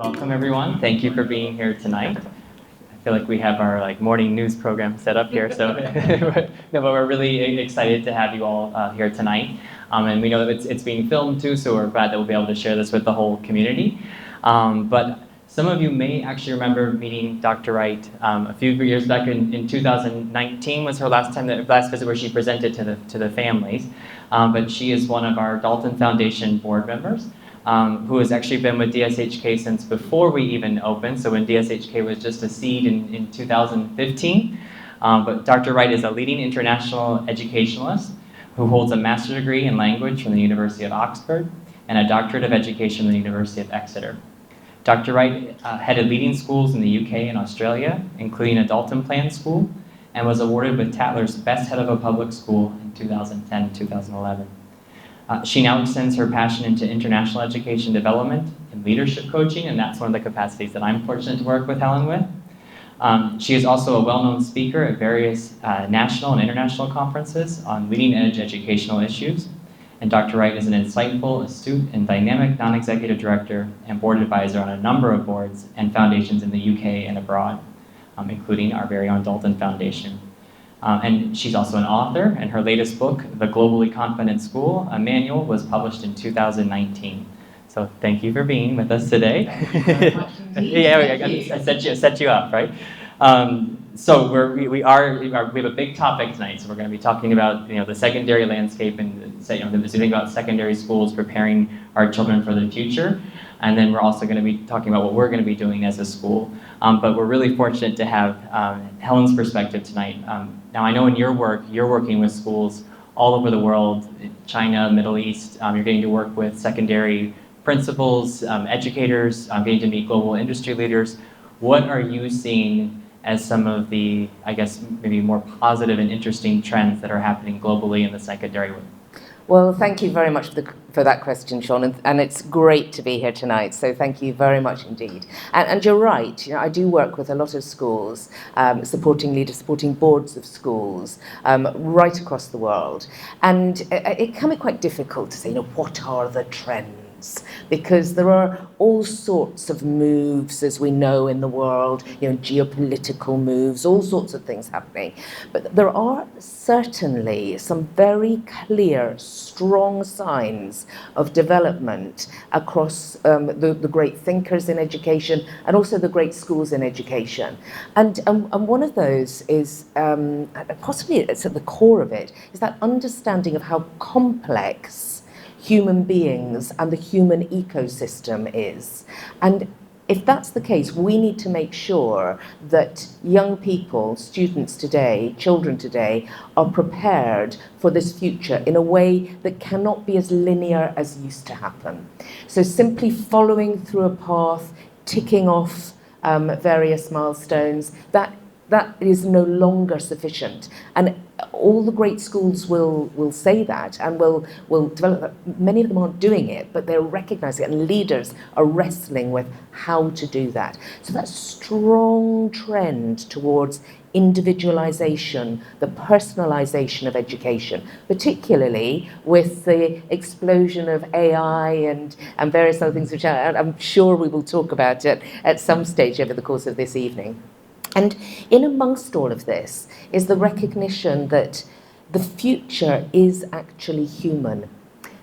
Welcome everyone. Thank you for being here tonight. I feel like we have our morning news program set up here, so no, but we're really excited to have you all here tonight. And we know that it's being filmed too, so we're glad that we'll be able to share this with the whole community. But some of you may actually remember meeting Dr. Wright a few years back in 2019 was her last visit where she presented to the families. But she is one of our Dalton Foundation board members. Who has actually been with DSHK since before we even opened, so when DSHK was just a seed in 2015. But Dr. Wright is a leading international educationalist who holds a master's degree in language from the University of Oxford and a doctorate of education from the University of Exeter. Dr. Wright headed leading schools in the UK and Australia, including a Dalton Plan school, and was awarded with Tatler's Best Head of a Public School in 2010 and 2011. She now extends her passion into international education development and leadership coaching, and that's one of the capacities that I'm fortunate to work with Helen with. She is also a well-known speaker at various national and international conferences on leading-edge educational issues. And Dr. Wright is an insightful, astute, and dynamic non-executive director and board advisor on a number of boards and foundations in the UK and abroad, including our very own Dalton Foundation. And she's also an author, and her latest book, The Globally Confident School, a manual, was published in 2019. So thank you for being with us today. Yeah, I set you up, right? So we have a big topic tonight. So we're going to be talking about the secondary landscape and thinking about secondary schools, preparing our children for the future. And then we're also going to be talking about what we're going to be doing as a school. But we're really fortunate to have Helen's perspective tonight. Now I know in your work, you're working with schools all over the world, China, Middle East. You're getting to work with secondary principals, educators, getting to meet global industry leaders. What are you seeing as some of the, I guess, maybe more positive and interesting trends that are happening globally in the secondary world? Well, thank you very much for that question, Shaun, and it's great to be here tonight, so thank you very much indeed. And you're right, I do work with a lot of schools, supporting leaders, supporting boards of schools, right across the world. And it can be quite difficult to say, what are the trends? Because there are all sorts of moves, as we know, in the world, geopolitical moves, all sorts of things happening. But there are certainly some very clear, strong signs of development across the great thinkers in education and also the great schools in education. And one of those is, possibly it's at the core of it, is that understanding of how complex human beings and the human ecosystem is. And if that's the case, we need to make sure that young people, students today, children today, are prepared for this future in a way that cannot be as linear as used to happen. So simply following through a path, ticking off various milestones, that is no longer sufficient. And all the great schools will say that and will develop that. Many of them aren't doing it, but they're recognizing it, and leaders are wrestling with how to do that. So that strong trend towards individualization, the personalization of education, particularly with the explosion of AI and various other things, which I'm sure we will talk about at some stage over the course of this evening. And in amongst all of this is the recognition that the future is actually human.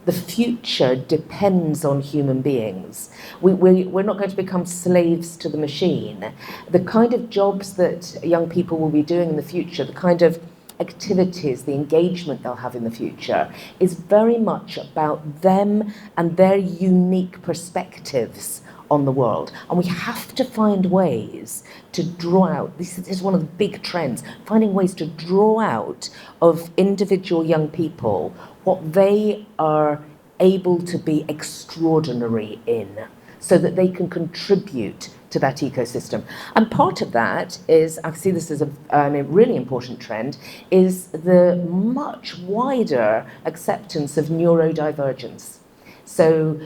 The future depends on human beings. We're not going to become slaves to the machine. The kind of jobs that young people will be doing in the future, the kind of activities, the engagement they'll have in the future, is very much about them and their unique perspectives on the world. And we have to find ways to draw out, this is one of the big trends, finding ways to draw out of individual young people what they are able to be extraordinary in, so that they can contribute to that ecosystem. And part of that is, I see this as a really important trend, is the much wider acceptance of neurodivergence. So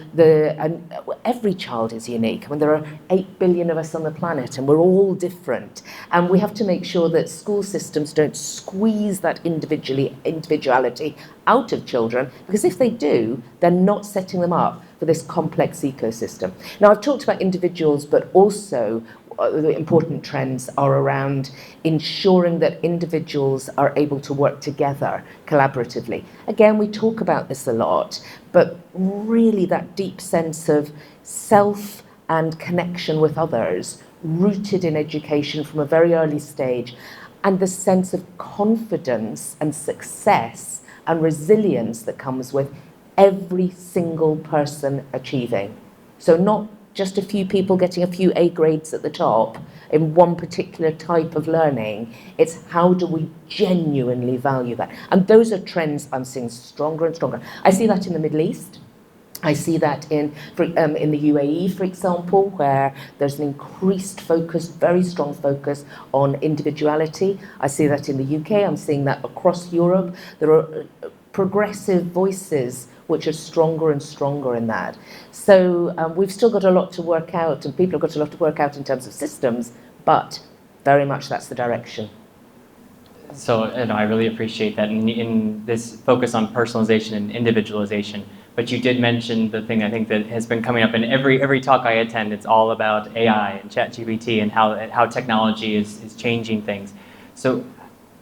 every child is unique. I mean, there are 8 billion of us on the planet and we're all different. And we have to make sure that school systems don't squeeze that individuality out of children, because if they do, they're not setting them up for this complex ecosystem. Now, I've talked about individuals, but also the important trends are around ensuring that individuals are able to work together collaboratively. Again, we talk about this a lot, but really that deep sense of self and connection with others, rooted in education from a very early stage, and the sense of confidence and success and resilience that comes with every single person achieving. So not just a few people getting a few A grades at the top in one particular type of learning. It's how do we genuinely value that? And those are trends I'm seeing stronger and stronger. I see that in the Middle East. I see that in the UAE, for example, where there's an increased focus, very strong focus on individuality. I see that in the UK. I'm seeing that across Europe. There are progressive voices which are stronger and stronger in that. So we've still got a lot to work out, and people have got a lot to work out in terms of systems, but very much that's the direction. So I really appreciate that in this focus on personalization and individualization. But you did mention the thing I think that has been coming up in every talk I attend. It's all about AI and ChatGPT and how technology is changing things. So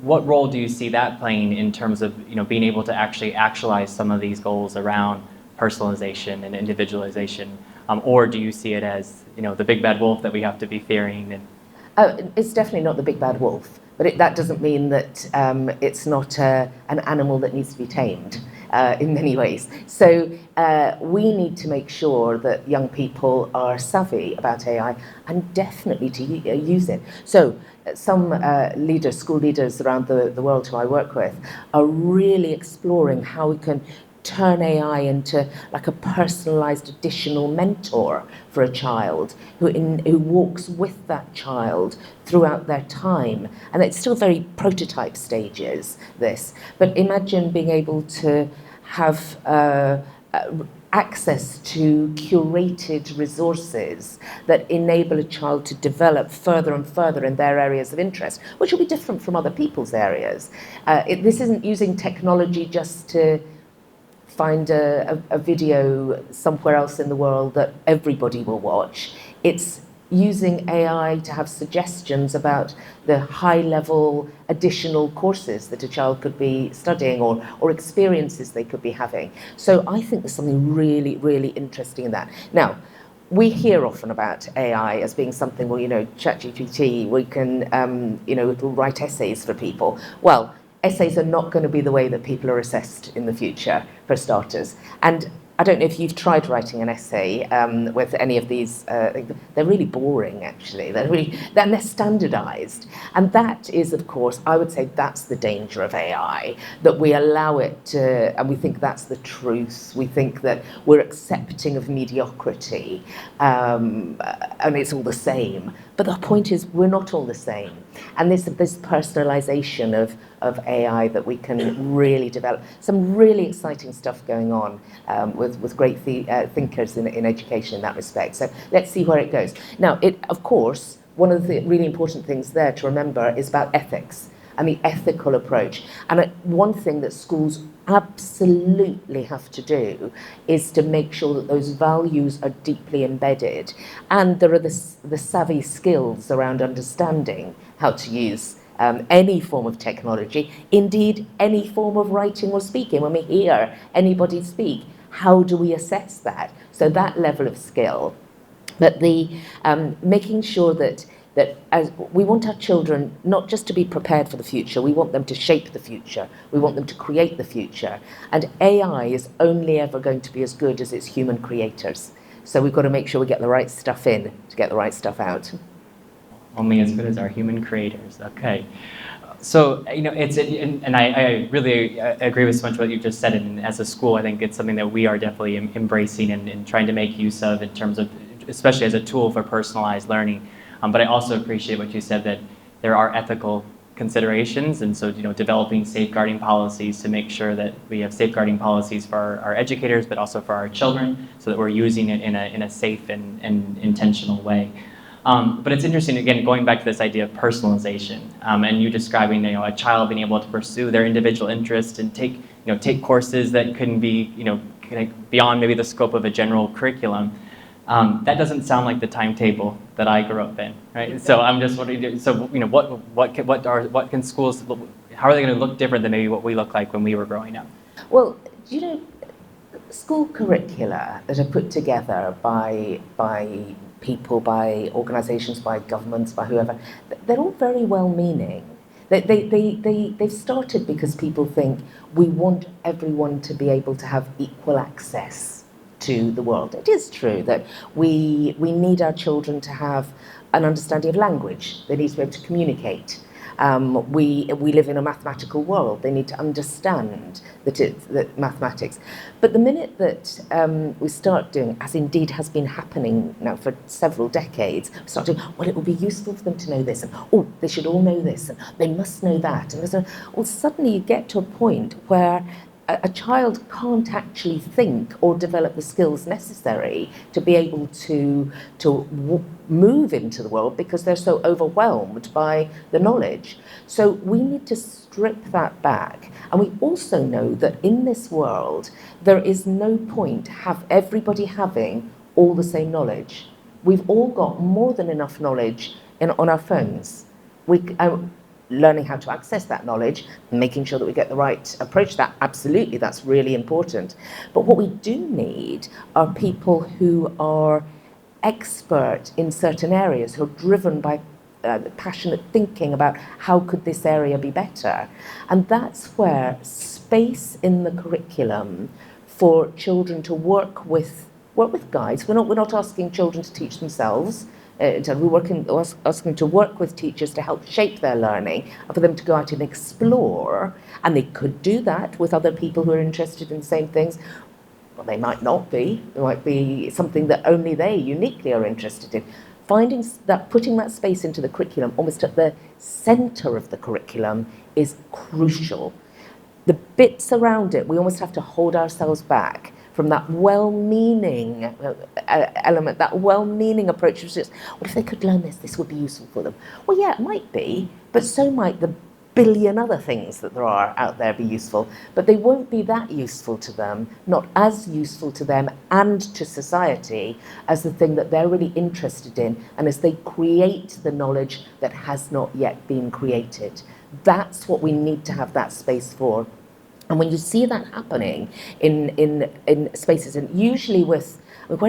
what role do you see that playing in terms of being able to actually actualize some of these goals around personalization and individualization, or do you see it as the big bad wolf that we have to be fearing? It's definitely not the big bad wolf, but that doesn't mean that it's not an animal that needs to be tamed in many ways. So we need to make sure that young people are savvy about AI and definitely to use it. So some leaders, school leaders around the world who I work with, are really exploring how we can turn AI into like a personalized additional mentor for a child who walks with that child throughout their time. And it's still very prototype stages, this. But imagine being able to have access to curated resources that enable a child to develop further and further in their areas of interest, which will be different from other people's areas. This isn't using technology just to find a video somewhere else in the world that everybody will watch. It's using AI to have suggestions about the high-level additional courses that a child could be studying or experiences they could be having. So I think there's something really, really interesting in that. Now, we hear often about AI as being something, well, ChatGPT, we can, it'll write essays for people. Well, essays are not going to be the way that people are assessed in the future, for starters. And I don't know if you've tried writing an essay with any of these. They're really boring, actually. They're standardized. And that is, of course, I would say that's the danger of AI, that we allow it to, and we think that's the truth. We think that we're accepting of mediocrity, and it's all the same. But the point is, we're not all the same. And this personalization of AI that we can really develop. Some really exciting stuff going on with great thinkers in education in that respect. So let's see where it goes. Now, of course, one of the really important things there to remember is about ethics and the ethical approach. And one thing that schools absolutely have to do is to make sure that those values are deeply embedded, and there are the savvy skills around understanding how to use any form of technology, indeed any form of writing or speaking. When we hear anybody speak, how do we assess that? So that level of skill, but the making sure that as we want our children not just to be prepared for the future, we want them to shape the future, we want them to create the future. And AI is only ever going to be as good as its human creators. So we've got to make sure we get the right stuff in to get the right stuff out. Only as good as our human creators. Okay. So, I really agree with so much what you just said. And as a school, I think it's something that we are definitely embracing and trying to make use of in terms of, especially as a tool for personalized learning. But I also appreciate what you said, that there are ethical considerations, and so developing safeguarding policies to make sure that we have safeguarding policies for our educators, but also for our children, so that we're using it in a safe and intentional way. But it's interesting, again, going back to this idea of personalization, and you describing a child being able to pursue their individual interest and take courses that can be beyond maybe the scope of a general curriculum. That doesn't sound like the timetable that I grew up in, right? So I'm just wondering, so what can schools, how are they going to look different than maybe what we look like when we were growing up? Well, school curricula that are put together by people, by organisations, by governments, by whoever, they're all very well-meaning. They've started because people think we want everyone to be able to have equal access to the world. It is true that we need our children to have an understanding of language. They need to be able to communicate. We live in a mathematical world. They need to understand that mathematics. But the minute that we start doing, as indeed has been happening now for several decades, we start doing, well, it will be useful for them to know this, and oh, they should all know this, and they must know that. And suddenly you get to a point where a child can't actually think or develop the skills necessary to be able to move into the world because they're so overwhelmed by the knowledge. So we need to strip that back. And we also know that in this world, there is no point everybody having all the same knowledge. We've all got more than enough knowledge on our phones. Learning how to access that knowledge, making sure that we get the right approach to that, absolutely, that's really important. But what we do need are people who are expert in certain areas, who are driven by passionate thinking about how could this area be better. And that's where space in the curriculum for children to work with guides. We're not asking children to teach themselves. We're asking to work with teachers to help shape their learning and for them to go out and explore. And they could do that with other people who are interested in the same things. Well, they might not be. It might be something that only they uniquely are interested in. Putting that space into the curriculum, almost at the centre of the curriculum, is crucial. The bits around it, we almost have to hold ourselves back from that well-meaning element, that well-meaning approach. Which is, what if they could learn this? This would be useful for them. Well, yeah, it might be, but so might the billion other things that there are out there be useful. But they won't be that useful to them, not as useful to them and to society as the thing that they're really interested in, and as they create the knowledge that has not yet been created. That's what we need to have that space for. And when you see that happening in spaces, and usually where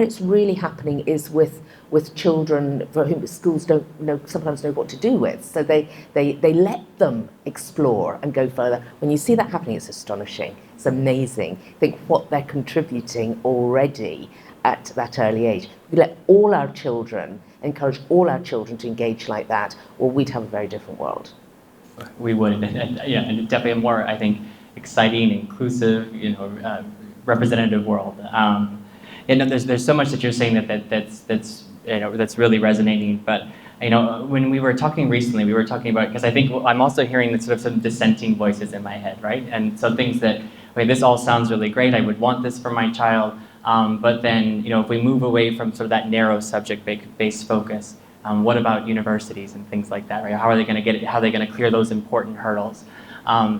it's really happening is with children for whom schools sometimes know what to do with. So they let them explore and go further. When you see that happening, it's astonishing. It's amazing. Think what they're contributing already at that early age. We let encourage all our children to engage like that, or we'd have a very different world. We would, and definitely a more, I think, exciting, inclusive, representative world. There's so much that you're saying that's really resonating. But when we were talking recently, we were talking about, because I think I'm also hearing sort of some dissenting voices in my head, right? And so things that, okay, this all sounds really great. I would want this for my child, but then if we move away from sort of that narrow subject-based focus, what about universities and things like that, right? How are they going to get it? How are they going to clear those important hurdles? How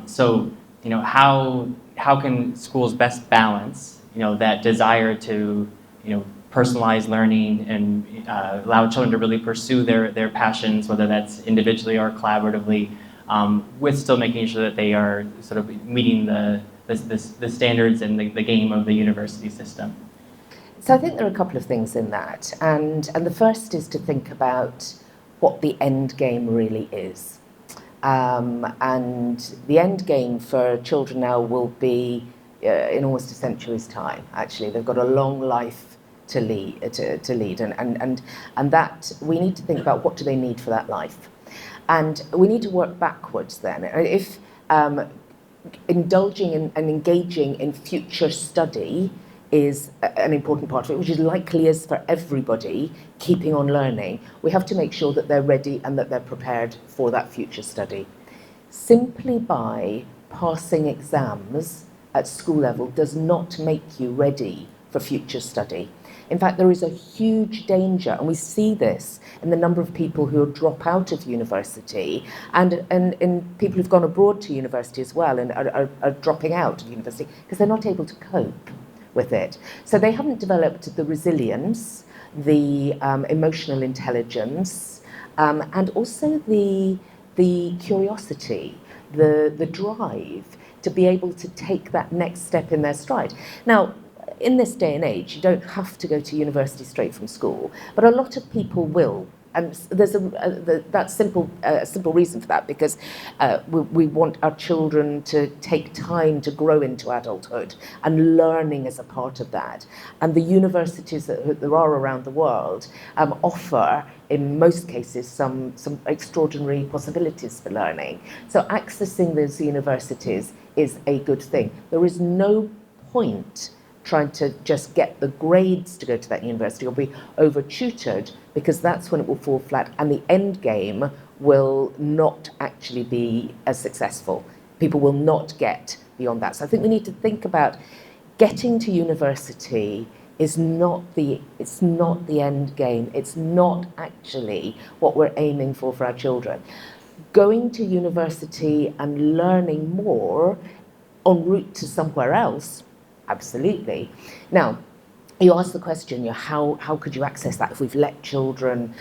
can schools best balance, that desire to, personalize learning and allow children to really pursue their passions, whether that's individually or collaboratively, with still making sure that they are sort of meeting the standards and the game of the university system? So I think there are a couple of things in that, and the first is to think about what the end game really is. And the end game for children now will be in almost a century's time. Actually, they've got a long life to lead, and that we need to think about what do they need for that life, and we need to work backwards. Then, if indulging and engaging in future study is an important part of it, which is likely is for everybody, keeping on learning, we have to make sure that they're ready and that they're prepared for that future study. simply by passing exams at school level does not make you ready for future study. In fact, there is a huge danger, and we see this in the number of people who drop out of university and in people who've gone abroad to university as well and are dropping out of university because they're not able to cope with it. So they haven't developed the resilience, the emotional intelligence, and also the curiosity, the drive to be able to take that next step in their stride. Now, in this day and age, you don't have to go to university straight from school, but a lot of people will. And there's that's a simple reason for that, because we want our children to take time to grow into adulthood, and learning is a part of that. And the universities that there are around the world offer, in most cases, some extraordinary possibilities for learning. So accessing those universities is a good thing. There is no point trying to just get the grades to go to that university or be over-tutored, because that's when it will fall flat and the end game will not actually be as successful. People will not get beyond that. So I think we need to think about getting to university it's not the end game. It's not actually what we're aiming for our children. Going to university and learning more en route to somewhere else, absolutely. Now, you asked the question, how could you access that if we've let children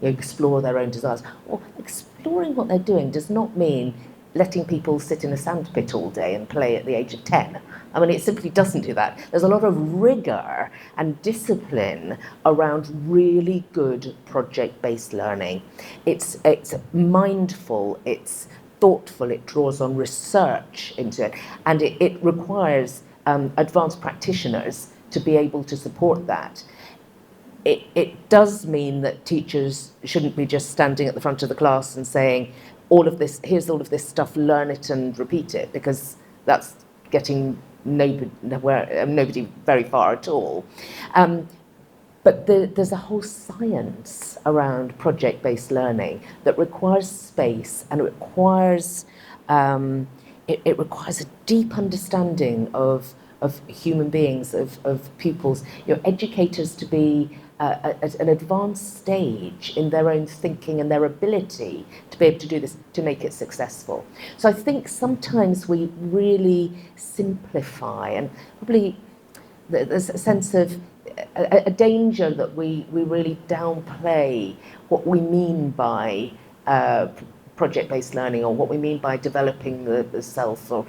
explore their own desires? Well, exploring what they're doing does not mean letting people sit in a sandpit all day and play at the age of 10. I mean, it simply doesn't do that. There's a lot of rigor and discipline around really good project-based learning. It's mindful, it's thoughtful, it draws on research into it, and it requires advanced practitioners to be able to support that. It does mean that teachers shouldn't be just standing at the front of the class and saying, here's all of this stuff, learn it and repeat it, because that's getting nobody very far at all. But there's a whole science around project-based learning that requires space, and it requires a deep understanding of human beings, of pupils, educators to be at an advanced stage in their own thinking and their ability to be able to do this, to make it successful. So I think sometimes we really simplify, and probably there's a sense of a danger that we really downplay what we mean by project-based learning, or what we mean by developing the self, or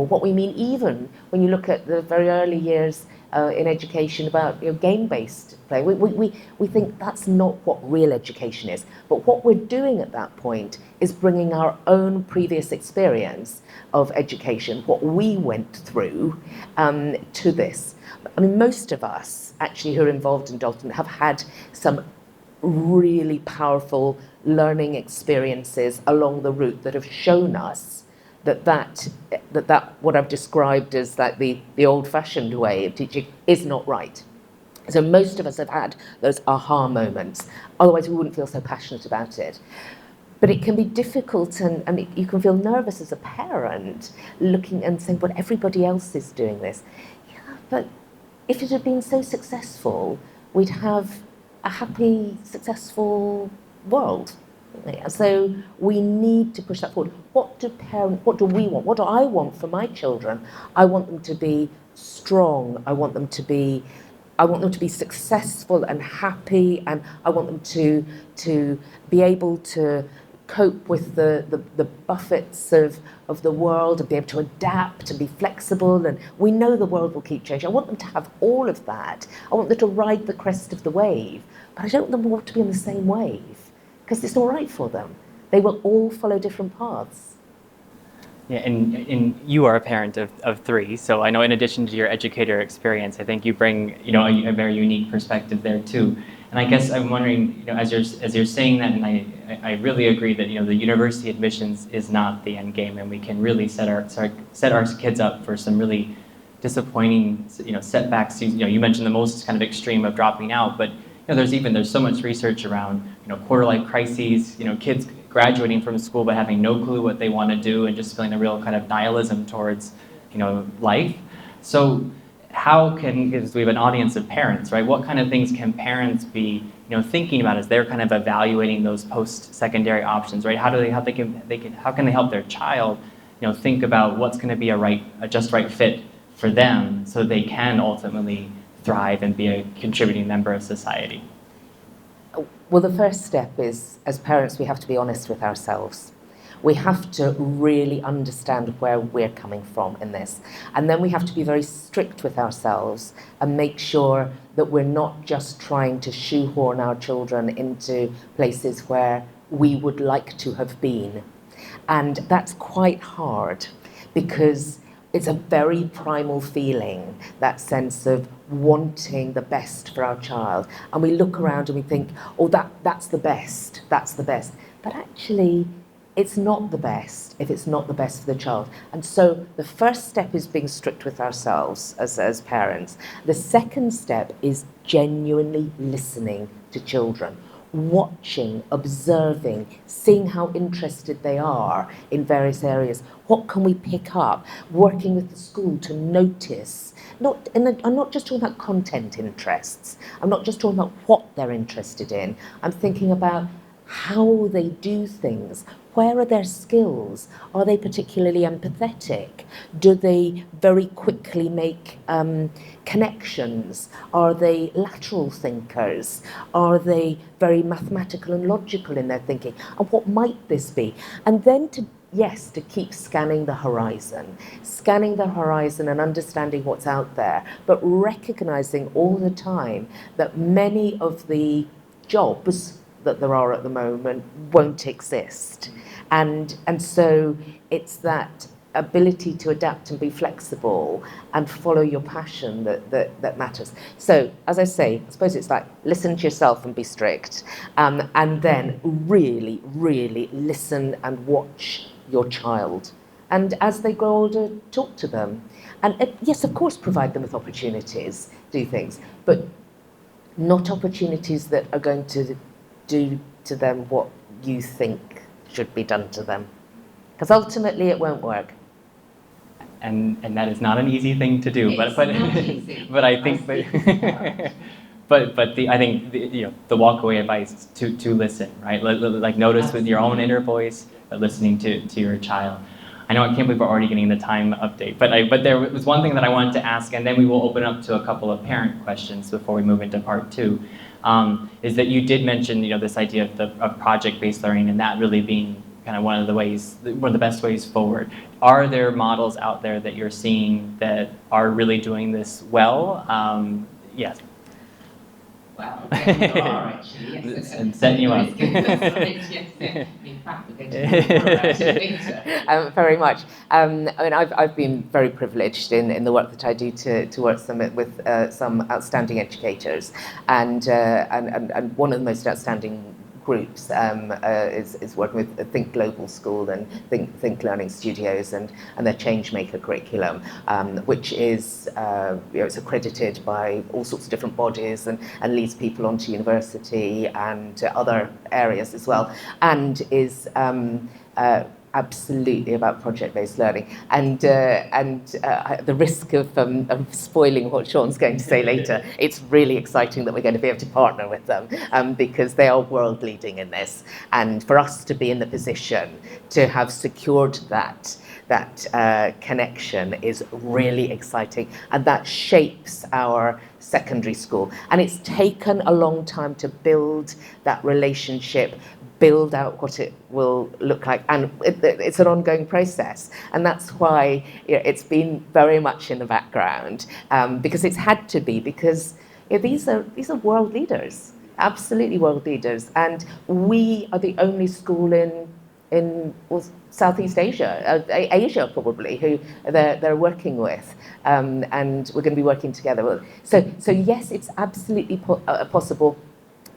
what we mean even when you look at the very early years in education about game-based play. We think that's not what real education is. But what we're doing at that point is bringing our own previous experience of education, what we went through, to this. I mean, most of us actually who are involved in Dalton have had some really powerful learning experiences along the route that have shown us that what I've described as that the old-fashioned way of teaching is not right. So most of us have had those aha moments. Otherwise, we wouldn't feel so passionate about it. But it can be difficult, and you can feel nervous as a parent looking and saying, "But everybody else is doing this." Yeah, but if it had been so successful, we'd have a happy, successful world. So we need to push that forward. What do we want? What do I want for my children? I want them to be strong. I want them to be successful and happy, and I want them to be able to cope with the buffets of the world, and be able to adapt and be flexible. And we know the world will keep changing. I want them to have all of that. I want them to ride the crest of the wave, but I don't want them all to be on the same wave, because it's not right for them. They will all follow different paths. Yeah, and you are a parent of three, so I know in addition to your educator experience, I think you bring a very unique perspective there too. And I guess I'm wondering, as you're saying that, and I really agree that the university admissions is not the end game, and we can really set our kids up for some really disappointing setbacks. You mentioned the most kind of extreme of dropping out, but there's so much research around quarter life crises, kids graduating from school but having no clue what they want to do and just feeling a real kind of nihilism towards, life. So how can, because we have an audience of parents, right? What kind of things can parents be, thinking about as they're kind of evaluating those post-secondary options, right? How can they help their child, think about what's going to be a just right fit for them, so they can ultimately thrive and be a contributing member of society? Well, the first step is, as parents, we have to be honest with ourselves. We have to really understand where we're coming from in this. And then we have to be very strict with ourselves and make sure that we're not just trying to shoehorn our children into places where we would like to have been. And that's quite hard, because it's a very primal feeling, that sense of wanting the best for our child. And we look around and we think, oh, that's the best. But actually, it's not the best if it's not the best for the child. And so the first step is being strict with ourselves as parents. The second step is genuinely listening to children, watching, observing, seeing how interested they are in various areas. What can we pick up? Working with the school to notice. I'm not just talking about content interests. I'm not just talking about what they're interested in. I'm thinking about how they do things. Where are their skills? Are they particularly empathetic? Do they very quickly make connections? Are they lateral thinkers? Are they very mathematical and logical in their thinking? And what might this be? And then to keep scanning the horizon and understanding what's out there, but recognizing all the time that many of the jobs that there are at the moment won't exist. And so it's that ability to adapt and be flexible and follow your passion that matters. So, as I say, I suppose it's like listen to yourself and be strict, and then really, really listen and watch your child. And as they grow older, talk to them. And yes, of course, provide them with opportunities, do things, but not opportunities that are going to do to them what you think should be done to them. Because ultimately it won't work. And that is not an easy thing to do. It's but not easy. But I think the walkaway advice to listen, right? Like notice Absolutely. With your own inner voice, but listening to your child. I know I can't believe we're already getting the time update, but there was one thing that I wanted to ask, and then we will open up to a couple of parent questions before we move into part two. Is that you did mention this idea of project-based learning, and that really being kind of one of the best ways forward. Are there models out there that you're seeing that are really doing this well? Yes. Well, there are actually, yes. And setting you up. Very much. I've been very privileged in the work that I do to work with some outstanding educators, and one of the most outstanding groups is working with Think Global School and Think Learning Studios and their Changemaker curriculum, which is it's accredited by all sorts of different bodies and leads people onto university and other areas as well, and is absolutely about project-based learning, and the risk of spoiling what Shaun's going to say later, it's really exciting that we're going to be able to partner with them, because they are world-leading in this, and for us to be in the position to have secured that connection is really exciting, and that shapes our secondary school. And it's taken a long time to build that relationship, build out what it will look like, and it's an ongoing process, and that's why it's been very much in the background, because it's had to be, because these are world leaders, absolutely world leaders, and we are the only school in Southeast Asia, Asia probably, who they're working with, and we're going to be working together. So yes, it's absolutely possible.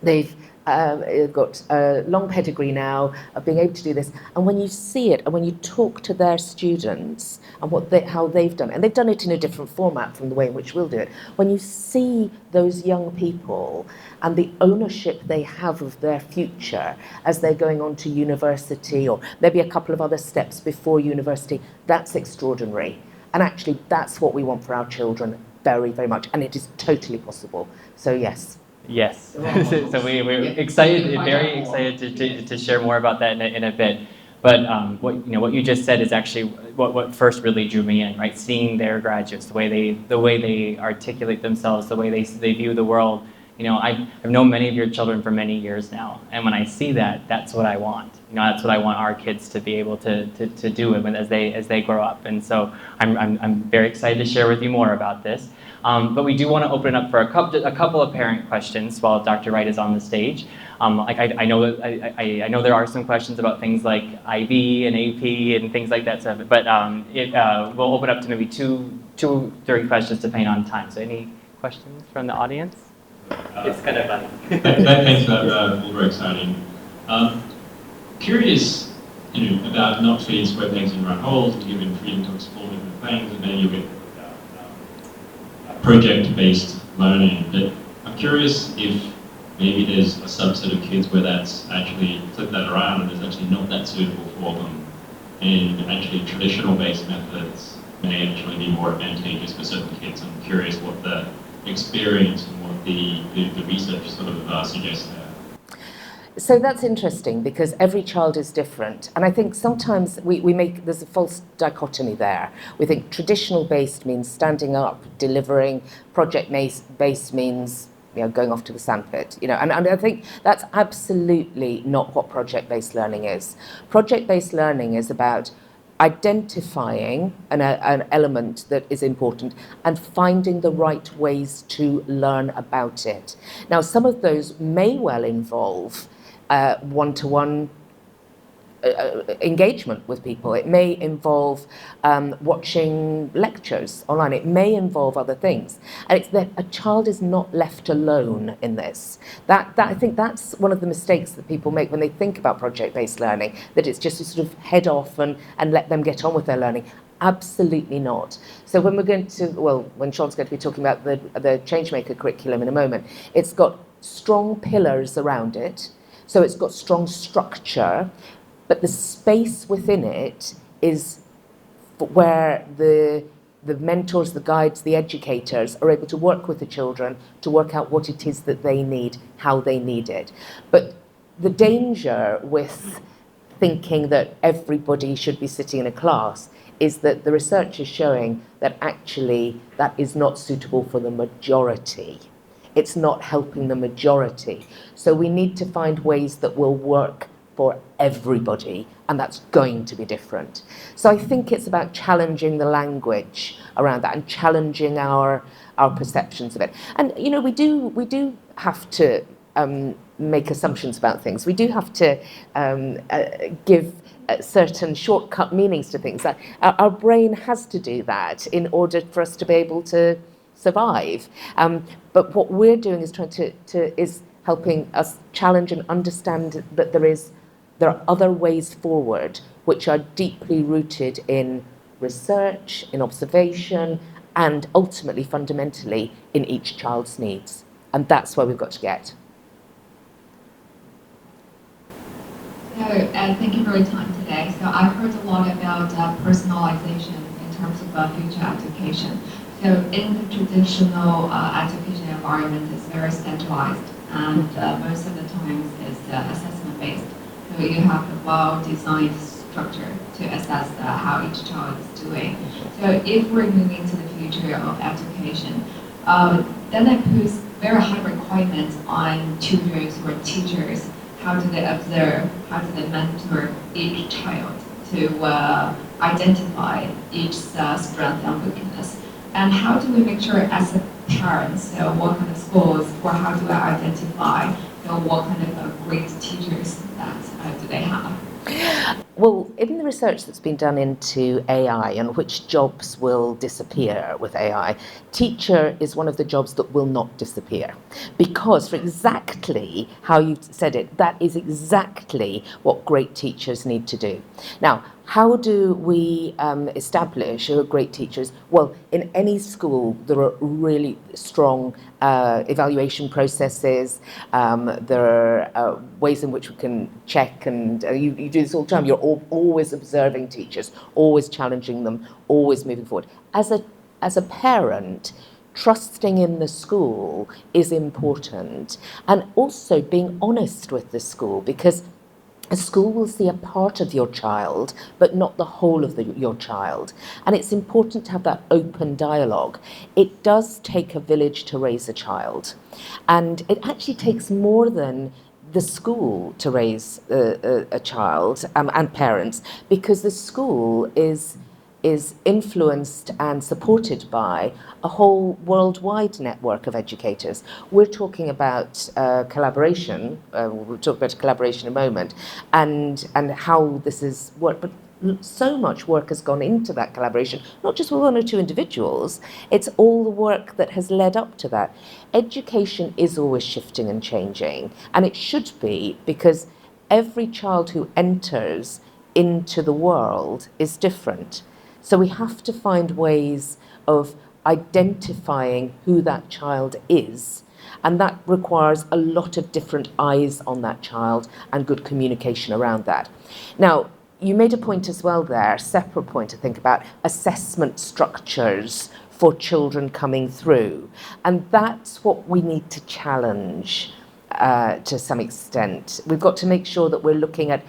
They've got a long pedigree now of being able to do this. And when you see it, and when you talk to their students and how they've done it, and they've done it in a different format from the way in which we'll do it, when you see those young people and the ownership they have of their future as they're going on to university, or maybe a couple of other steps before university, that's extraordinary. And actually, that's what we want for our children very, very much. And it is totally possible. So yes. Yes. So we're excited, very excited to share more about that in a bit. But what you just said is actually what first really drew me in, right? Seeing their graduates, the way they articulate themselves, the way they view the world. I've known many of your children for many years now, and when I see that, that's what I want. That's what I want our kids to be able to do as they grow up. And so I'm very excited to share with you more about this. But we do want to open up for a couple of parent questions while Dr. Wright is on the stage. I know there are some questions about things like IB and AP and things like that stuff, but we'll open up to maybe two, 3 questions depending on time. So any questions from the audience? It's kind of fun. Thanks for that, all very exciting. Curious, about not fitting square pegs in round holes, and giving freedom to explore different things, and then you get project-based learning. But I'm curious if maybe there's a subset of kids where that's actually flip that around and it's actually not that suitable for them, and actually traditional-based methods may actually be more advantageous for certain kids. I'm curious what the experience and what the research sort of suggests there. So that's interesting because every child is different. And I think sometimes there's a false dichotomy there. We think traditional based means standing up, delivering, project-based means going off to the sandpit. And I think that's absolutely not what project-based learning is. Project-based learning is about identifying an element that is important and finding the right ways to learn about it. Now, some of those may well involve one-to-one engagement with people. It may involve watching lectures online. It may involve other things. And it's that a child is not left alone in this. That I think that's one of the mistakes that people make when they think about project-based learning, that it's just to sort of head off and let them get on with their learning. Absolutely not. So when when Shaun's going to be talking about the Changemaker curriculum in a moment, it's got strong pillars around it. So it's got strong structure, but the space within it is where the mentors, the guides, the educators are able to work with the children to work out what it is that they need, how they need it. But the danger with thinking that everybody should be sitting in a class is that the research is showing that actually that is not suitable for the majority. It's not helping the majority. So we need to find ways that will work for everybody, and that's going to be different. So I think it's about challenging the language around that and challenging our perceptions of it. And we do have to make assumptions about things. We do have to give certain shortcut meanings to things. That our brain has to do that in order for us to be able to survive. But what we're doing is is helping us challenge and understand that there are other ways forward which are deeply rooted in research, in observation, and ultimately, fundamentally, in each child's needs. And that's where we've got to get. So thank you for your time today. So I've heard a lot about personalization in terms of future education. So in the traditional education environment, it's very centralized, and most of the times it's assessment-based. So you have a well-designed structure to assess how each child is doing. So if we're moving to the future of education, then it puts very high requirements on tutors or teachers. How do they observe? How do they mentor each child to identify each strength and weakness? And how do we make sure as a parents, what kind of schools, or how do I identify what kind of great teachers that do they have? Well, in the research that's been done into AI and which jobs will disappear with AI, teacher is one of the jobs that will not disappear. Because for exactly how you said it, that is exactly what great teachers need to do. Now, how do we establish who are great teachers? Well, in any school, there are really strong evaluation processes. There are ways in which we can check, and you do this all the time. You're always observing teachers, always challenging them, always moving forward. As a parent, trusting in the school is important, and also being honest with the school, because a school will see a part of your child, but not the whole of your child. And it's important to have that open dialogue. It does take a village to raise a child. And it actually takes more than the school to raise a child, and parents, because the school is influenced and supported by a whole worldwide network of educators. We're talking about collaboration, we'll talk about collaboration in a moment, and how this is worked, but so much work has gone into that collaboration, not just with one or two individuals, it's all the work that has led up to that. Education is always shifting and changing, and it should be, because every child who enters into the world is different. So we have to find ways of identifying who that child is, and that requires a lot of different eyes on that child and good communication around that. Now, you made a point as well there, a separate point to think about assessment structures for children coming through, and that's what we need to challenge to some extent. We've got to make sure that we're looking at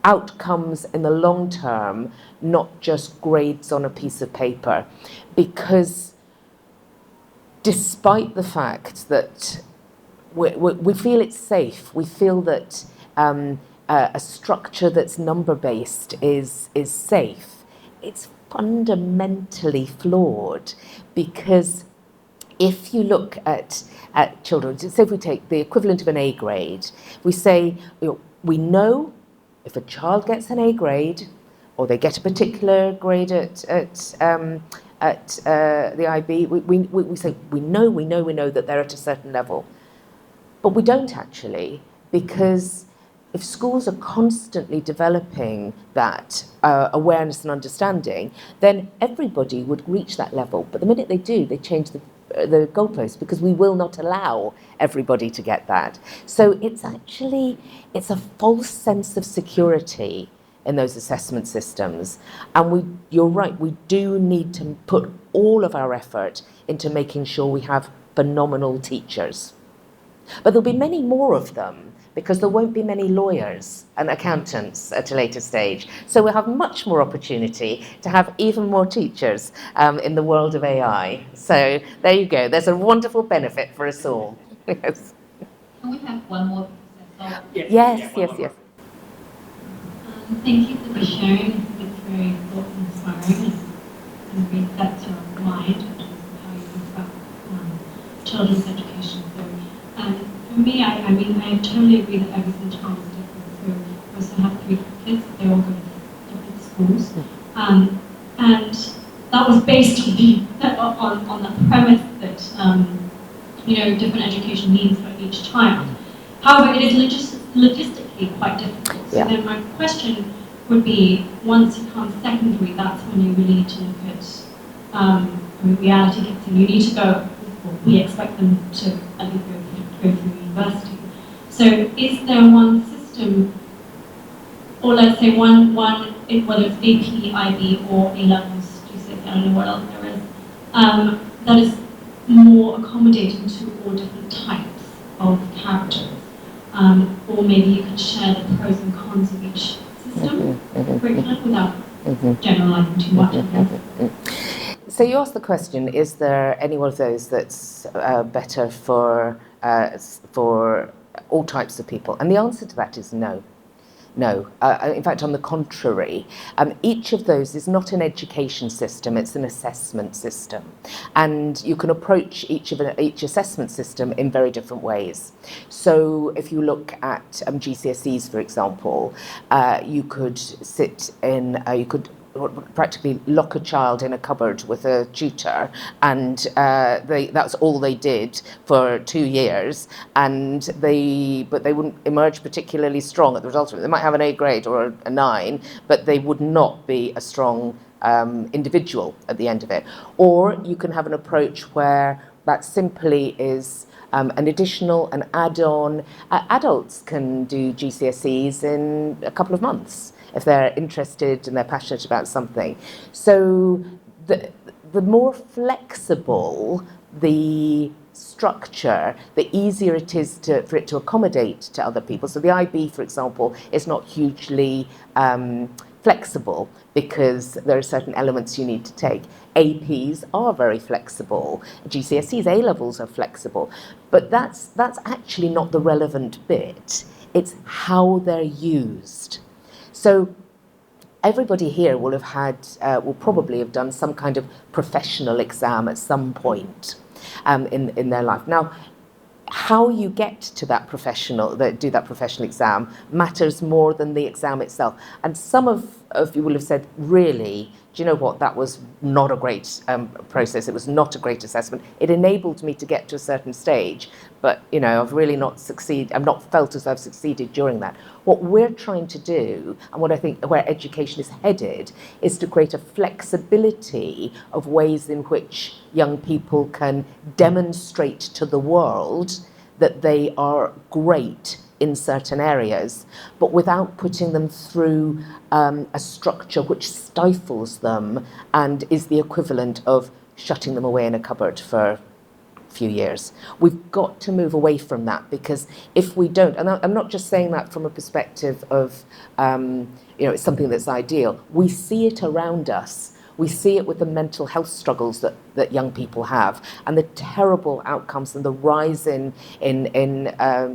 outcomes in the long term, not just grades on a piece of paper, because despite the fact that we feel it's safe, we feel that a structure that's number-based is safe, it's fundamentally flawed, because if you look at children, say if we take the equivalent of an A grade, we say, we know if a child gets an A grade, or they get a particular grade at the IB, we say we know that they're at a certain level. But we don't actually, because if schools are constantly developing that awareness and understanding, then everybody would reach that level. But the minute they do, they change the goalposts, because we will not allow everybody to get that. So it's a false sense of security in those assessment systems. And you're right, we do need to put all of our effort into making sure we have phenomenal teachers. But there'll be many more of them, because there won't be many lawyers and accountants at a later stage. So we'll have much more opportunity to have even more teachers in the world of AI. So there you go. There's a wonderful benefit for us all. Yes. Can we have one more? Yes. Thank you for the sharing. It's very thought-inspiring and resets your mind in terms of how you think about children's education. So, for me, I totally agree that every single child is different. So I also have 3 kids. They all go to different schools, and that was based on the premise that different education needs for each child. However, it is logistically quite difficult. So then my question would be, once you come secondary, that's when you really need to look at reality kicks in. You need to go. We expect them to at least go through university. So is there one system, or let's say one whether it's AP, IB, or A-levels, GCSE, I don't know what else there is, that is more accommodating to all different types of characters? Or maybe you could share the pros and cons of each system, curriculum, without generalizing too much, I guess. So you asked the question, is there any one of those that's better for all types of people? And the answer to that is no. No. In fact, on the contrary, each of those is not an education system, it's an assessment system. And you can approach each assessment system in very different ways. So if you look at GCSEs, for example, you could practically lock a child in a cupboard with a tutor, and that's all they did for 2 years, but they wouldn't emerge particularly strong at the result of it. They might have an A grade or a 9, but they would not be a strong individual at the end of it. Or you can have an approach where that simply is an add-on. Adults can do GCSEs in a couple of months if they're interested and they're passionate about something. So the more flexible the structure, the easier it is for it to accommodate to other people. So the IB, for example, is not hugely flexible because there are certain elements you need to take. APs are very flexible. GCSEs, A-levels are flexible. But that's actually not the relevant bit. It's how they're used. So everybody here will probably have done some kind of professional exam at some point in their life. Now, how you get to that professional exam matters more than the exam itself. And some of you will have said, really, do you know what, that was not a great process, it was not a great assessment. It enabled me to get to a certain stage, but I've really not felt as though I've succeeded during that. What we're trying to do, and what I think where education is headed, is to create a flexibility of ways in which young people can demonstrate to the world that they are great in certain areas, but without putting them through a structure which stifles them and is the equivalent of shutting them away in a cupboard for a few years. We've got to move away from that, because if we don't, and I'm not just saying that from a perspective of it's something that's ideal. We see it around us. We see it with the mental health struggles that young people have, and the terrible outcomes and the rise in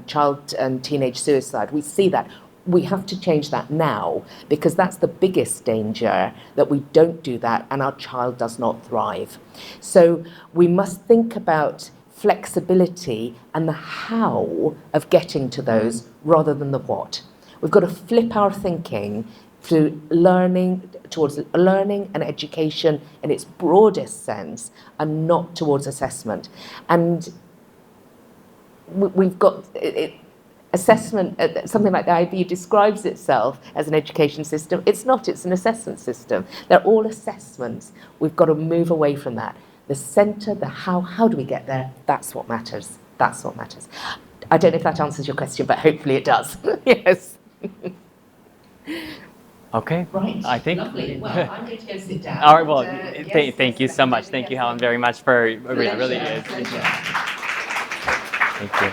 child and teenage suicide. We see that. We have to change that now, because that's the biggest danger, that we don't do that and our child does not thrive. So we must think about flexibility and the how of getting to those rather than the what. We've got to flip our thinking towards learning and education in its broadest sense, and not towards assessment. And we've got assessment, something like the IB describes itself as an education system. It's not, it's an assessment system. They're all assessments. We've got to move away from that. The centre, the how do we get there? That's what matters. That's what matters. I don't know if that answers your question, but hopefully it does. Yes. Okay. Right. I think. Lovely. Well, I'm going to go sit down. All right. Well, Yes, thank you so much. Thank you, Helen, very much for it really is. Pleasure. Thank you.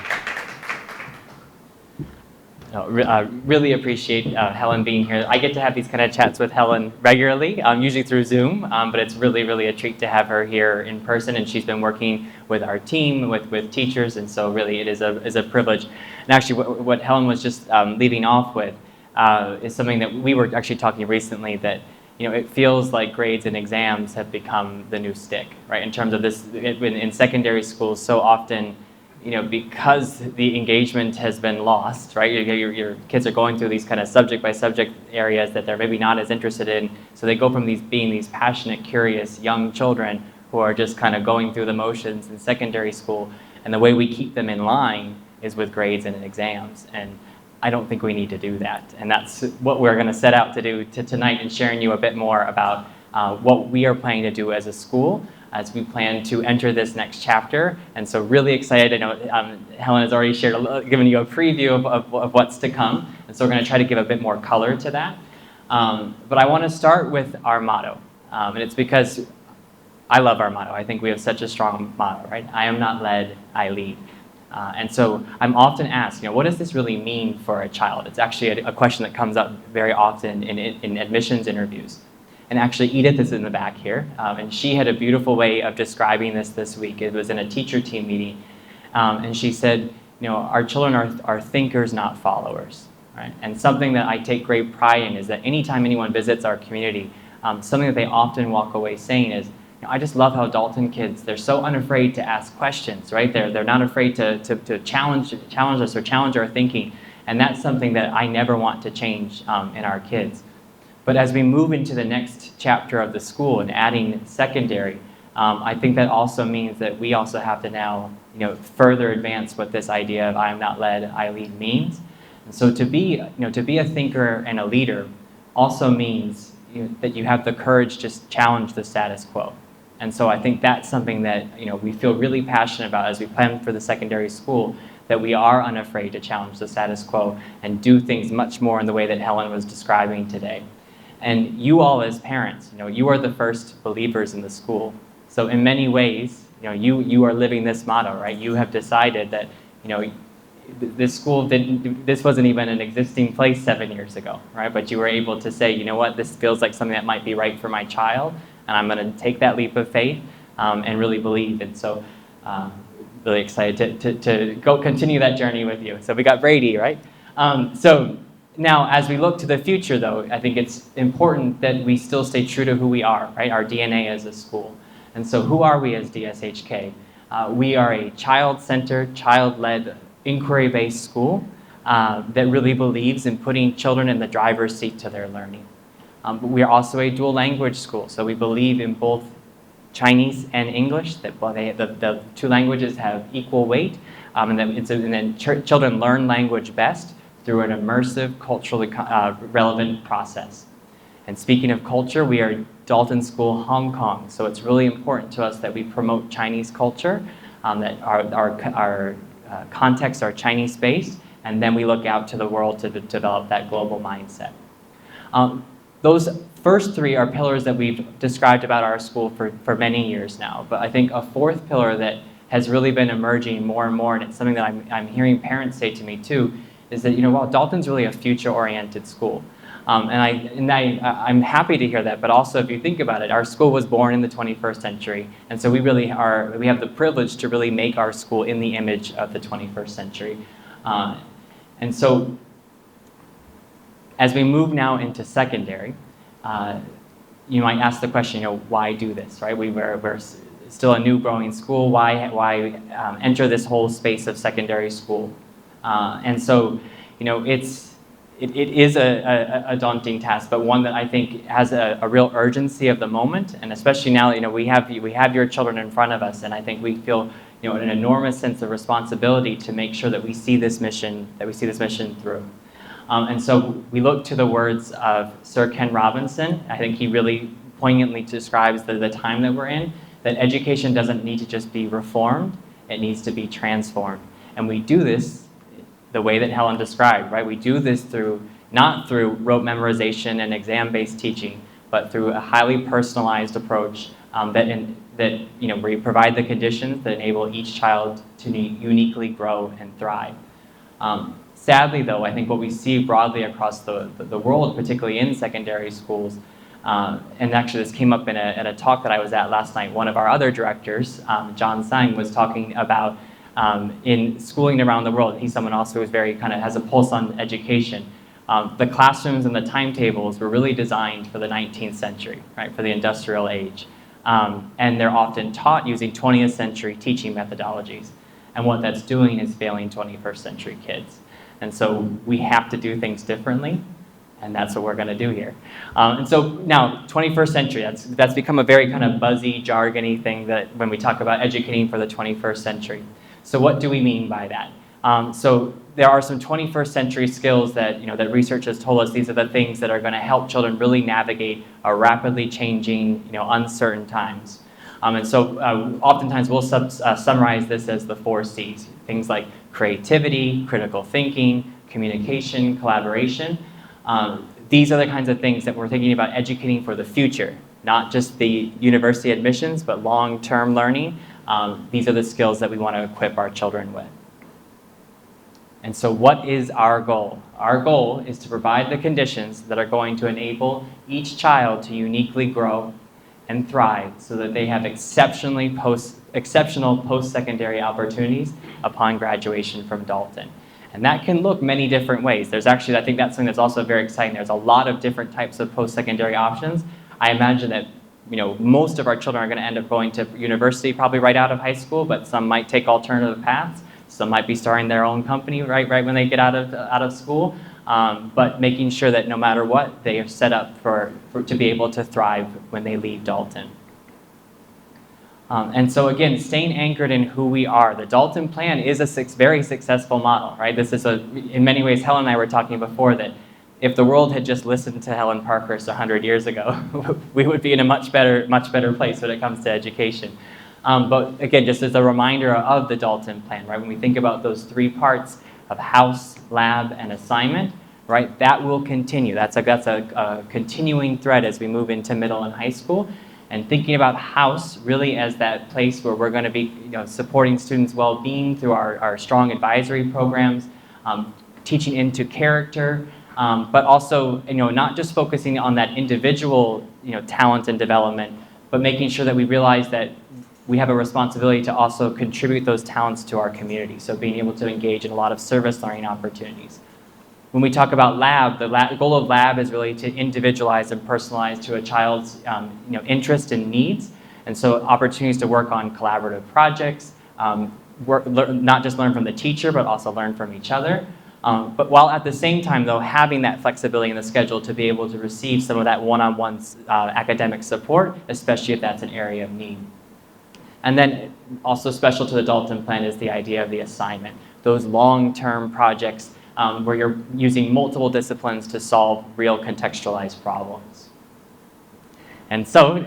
Really appreciate Helen being here. I get to have these kind of chats with Helen regularly, usually through Zoom, but it's really a treat to have her here in person, and she's been working with our team, with teachers, and so really it is a privilege. And actually what Helen was just leading off with is something that we were actually talking recently, that it feels like grades and exams have become the new stick, right? In terms of this, in secondary schools, so often, because the engagement has been lost, right? Your kids are going through these kind of subject by subject areas that they're maybe not as interested in. So they go from being these passionate, curious young children who are just kind of going through the motions in secondary school. And the way we keep them in line is with grades and exams. And I don't think we need to do that. And that's what we're going to set out to do tonight, and sharing you a bit more about what we are planning to do as a school as we plan to enter this next chapter. And so really excited. I know Helen has already given you a preview of what's to come. And so we're going to try to give a bit more color to that. But I want to start with our motto. And it's because I love our motto. I think we have such a strong motto, right? I am not led, I lead. And so I'm often asked, what does this really mean for a child? It's actually a question that comes up very often in admissions interviews. And actually Edith is in the back here, and she had a beautiful way of describing this week. It was in a teacher team meeting, and she said, our children are thinkers, not followers. right? And something that I take great pride in is that anytime anyone visits our community, something that they often walk away saying is, I just love how Dalton kids, they're so unafraid to ask questions, right? They're not afraid to challenge us or challenge our thinking. And that's something that I never want to change in our kids. But as we move into the next chapter of the school and adding secondary, I think that also means that we also have to now, further advance what this idea of I am not led, I lead means. And so to be a thinker and a leader also means that you have the courage to challenge the status quo. And so I think that's something that we feel really passionate about as we plan for the secondary school, that we are unafraid to challenge the status quo and do things much more in the way that Helen was describing today. And you all as parents, you are the first believers in the school. So in many ways, you are living this motto, right? You have decided that, this school this wasn't even an existing place 7 years ago, right? But you were able to say, you know what, this feels like something that might be right for my child, and I'm going to take that leap of faith and really believe. And so really excited to go continue that journey with you. So we got Brady, right? So now as we look to the future, though, I think it's important that we still stay true to who we are, right? Our DNA as a school. And so who are we as DSHK? We are a child-centered, child-led, inquiry-based school that really believes in putting children in the driver's seat to their learning. But we are also a dual language school, so we believe in both Chinese and English, that the two languages have equal weight, and then children learn language best through an immersive, culturally relevant process. And speaking of culture, we are Dalton School Hong Kong, so it's really important to us that we promote Chinese culture, that our contexts are Chinese-based, and then we look out to the world to develop that global mindset. Those first three are pillars that we've described about our school for many years now, but I think a fourth pillar that has really been emerging more and more, and it's something that I'm hearing parents say to me too, is that, well, Dalton's really a future-oriented school. And I'm happy to hear that, but also if you think about it, our school was born in the 21st century, and so we have the privilege to really make our school in the image of the 21st century. And so as we move now into secondary, you might ask the question, why do this, right? We're still a new growing school, why enter this whole space of secondary school? And so, it is a daunting task, but one that I think has a real urgency of the moment, and especially now, we have your children in front of us, and I think we feel, an enormous sense of responsibility to make sure that we see this mission through. And so we look to the words of Sir Ken Robinson. I think he really poignantly describes the time that we're in, that education doesn't need to just be reformed, it needs to be transformed. And we do this the way that Helen described, right? We do this not through rote memorization and exam-based teaching, but through a highly personalized approach where you provide the conditions that enable each child to uniquely grow and thrive. Sadly, though, I think what we see broadly across the world, particularly in secondary schools, and actually this came up in a talk that I was at last night, one of our other directors, John Sang, was talking about in schooling around the world. He's someone also who's very has a pulse on education. The classrooms and the timetables were really designed for the 19th century, right, for the industrial age. And they're often taught using 20th century teaching methodologies. And what that's doing is failing 21st century kids. And so we have to do things differently, and that's what we're going to do here. And so now, 21st century, that's become a very buzzy, jargony thing that when we talk about educating for the 21st century. So what do we mean by that? So there are some 21st century skills that, that research has told us these are the things that are going to help children really navigate our rapidly changing, uncertain times. And so oftentimes we'll summarize this as the 4 C's, things like creativity, critical thinking, communication, collaboration. These are the kinds of things that we're thinking about educating for the future, not just the university admissions, but long-term learning. These are the skills that we want to equip our children with. And so what is our goal? Our goal is to provide the conditions that are going to enable each child to uniquely grow and thrive so that they have exceptional post-secondary opportunities upon graduation from Dalton. And that can look many different ways. There's actually, I think that's something that's also very exciting. There's a lot of different types of post-secondary options. I imagine that most of our children are going to end up going to university probably right out of high school, but some might take alternative paths. Some might be starting their own company right when they get out of school. But making sure that no matter what, they are set up to be able to thrive when they leave Dalton. And so again, staying anchored in who we are. The Dalton Plan is a very successful model, right? This is in many ways, Helen and I were talking before that if the world had just listened to Helen Parkhurst 100 years ago, we would be in a much better place when it comes to education. But again, just as a reminder of the Dalton Plan, right? When we think about those 3 parts of house, lab, and assignment, right? That will continue. That's a continuing thread as we move into middle and high school. And thinking about house really as that place where we're going to be supporting students' well-being through our strong advisory programs, teaching into character, but also not just focusing on that individual talent and development, but making sure that we realize that we have a responsibility to also contribute those talents to our community. So being able to engage in a lot of service learning opportunities. When we talk about lab, the goal of lab is really to individualize and personalize to a child's interest and needs. And so opportunities to work on collaborative projects, not just learn from the teacher, but also learn from each other. But while at the same time, though, having that flexibility in the schedule to be able to receive some of that one-on-one academic support, especially if that's an area of need. And then also special to the Dalton Plan is the idea of the assignment. Those long-term projects where you're using multiple disciplines to solve real contextualized problems. And so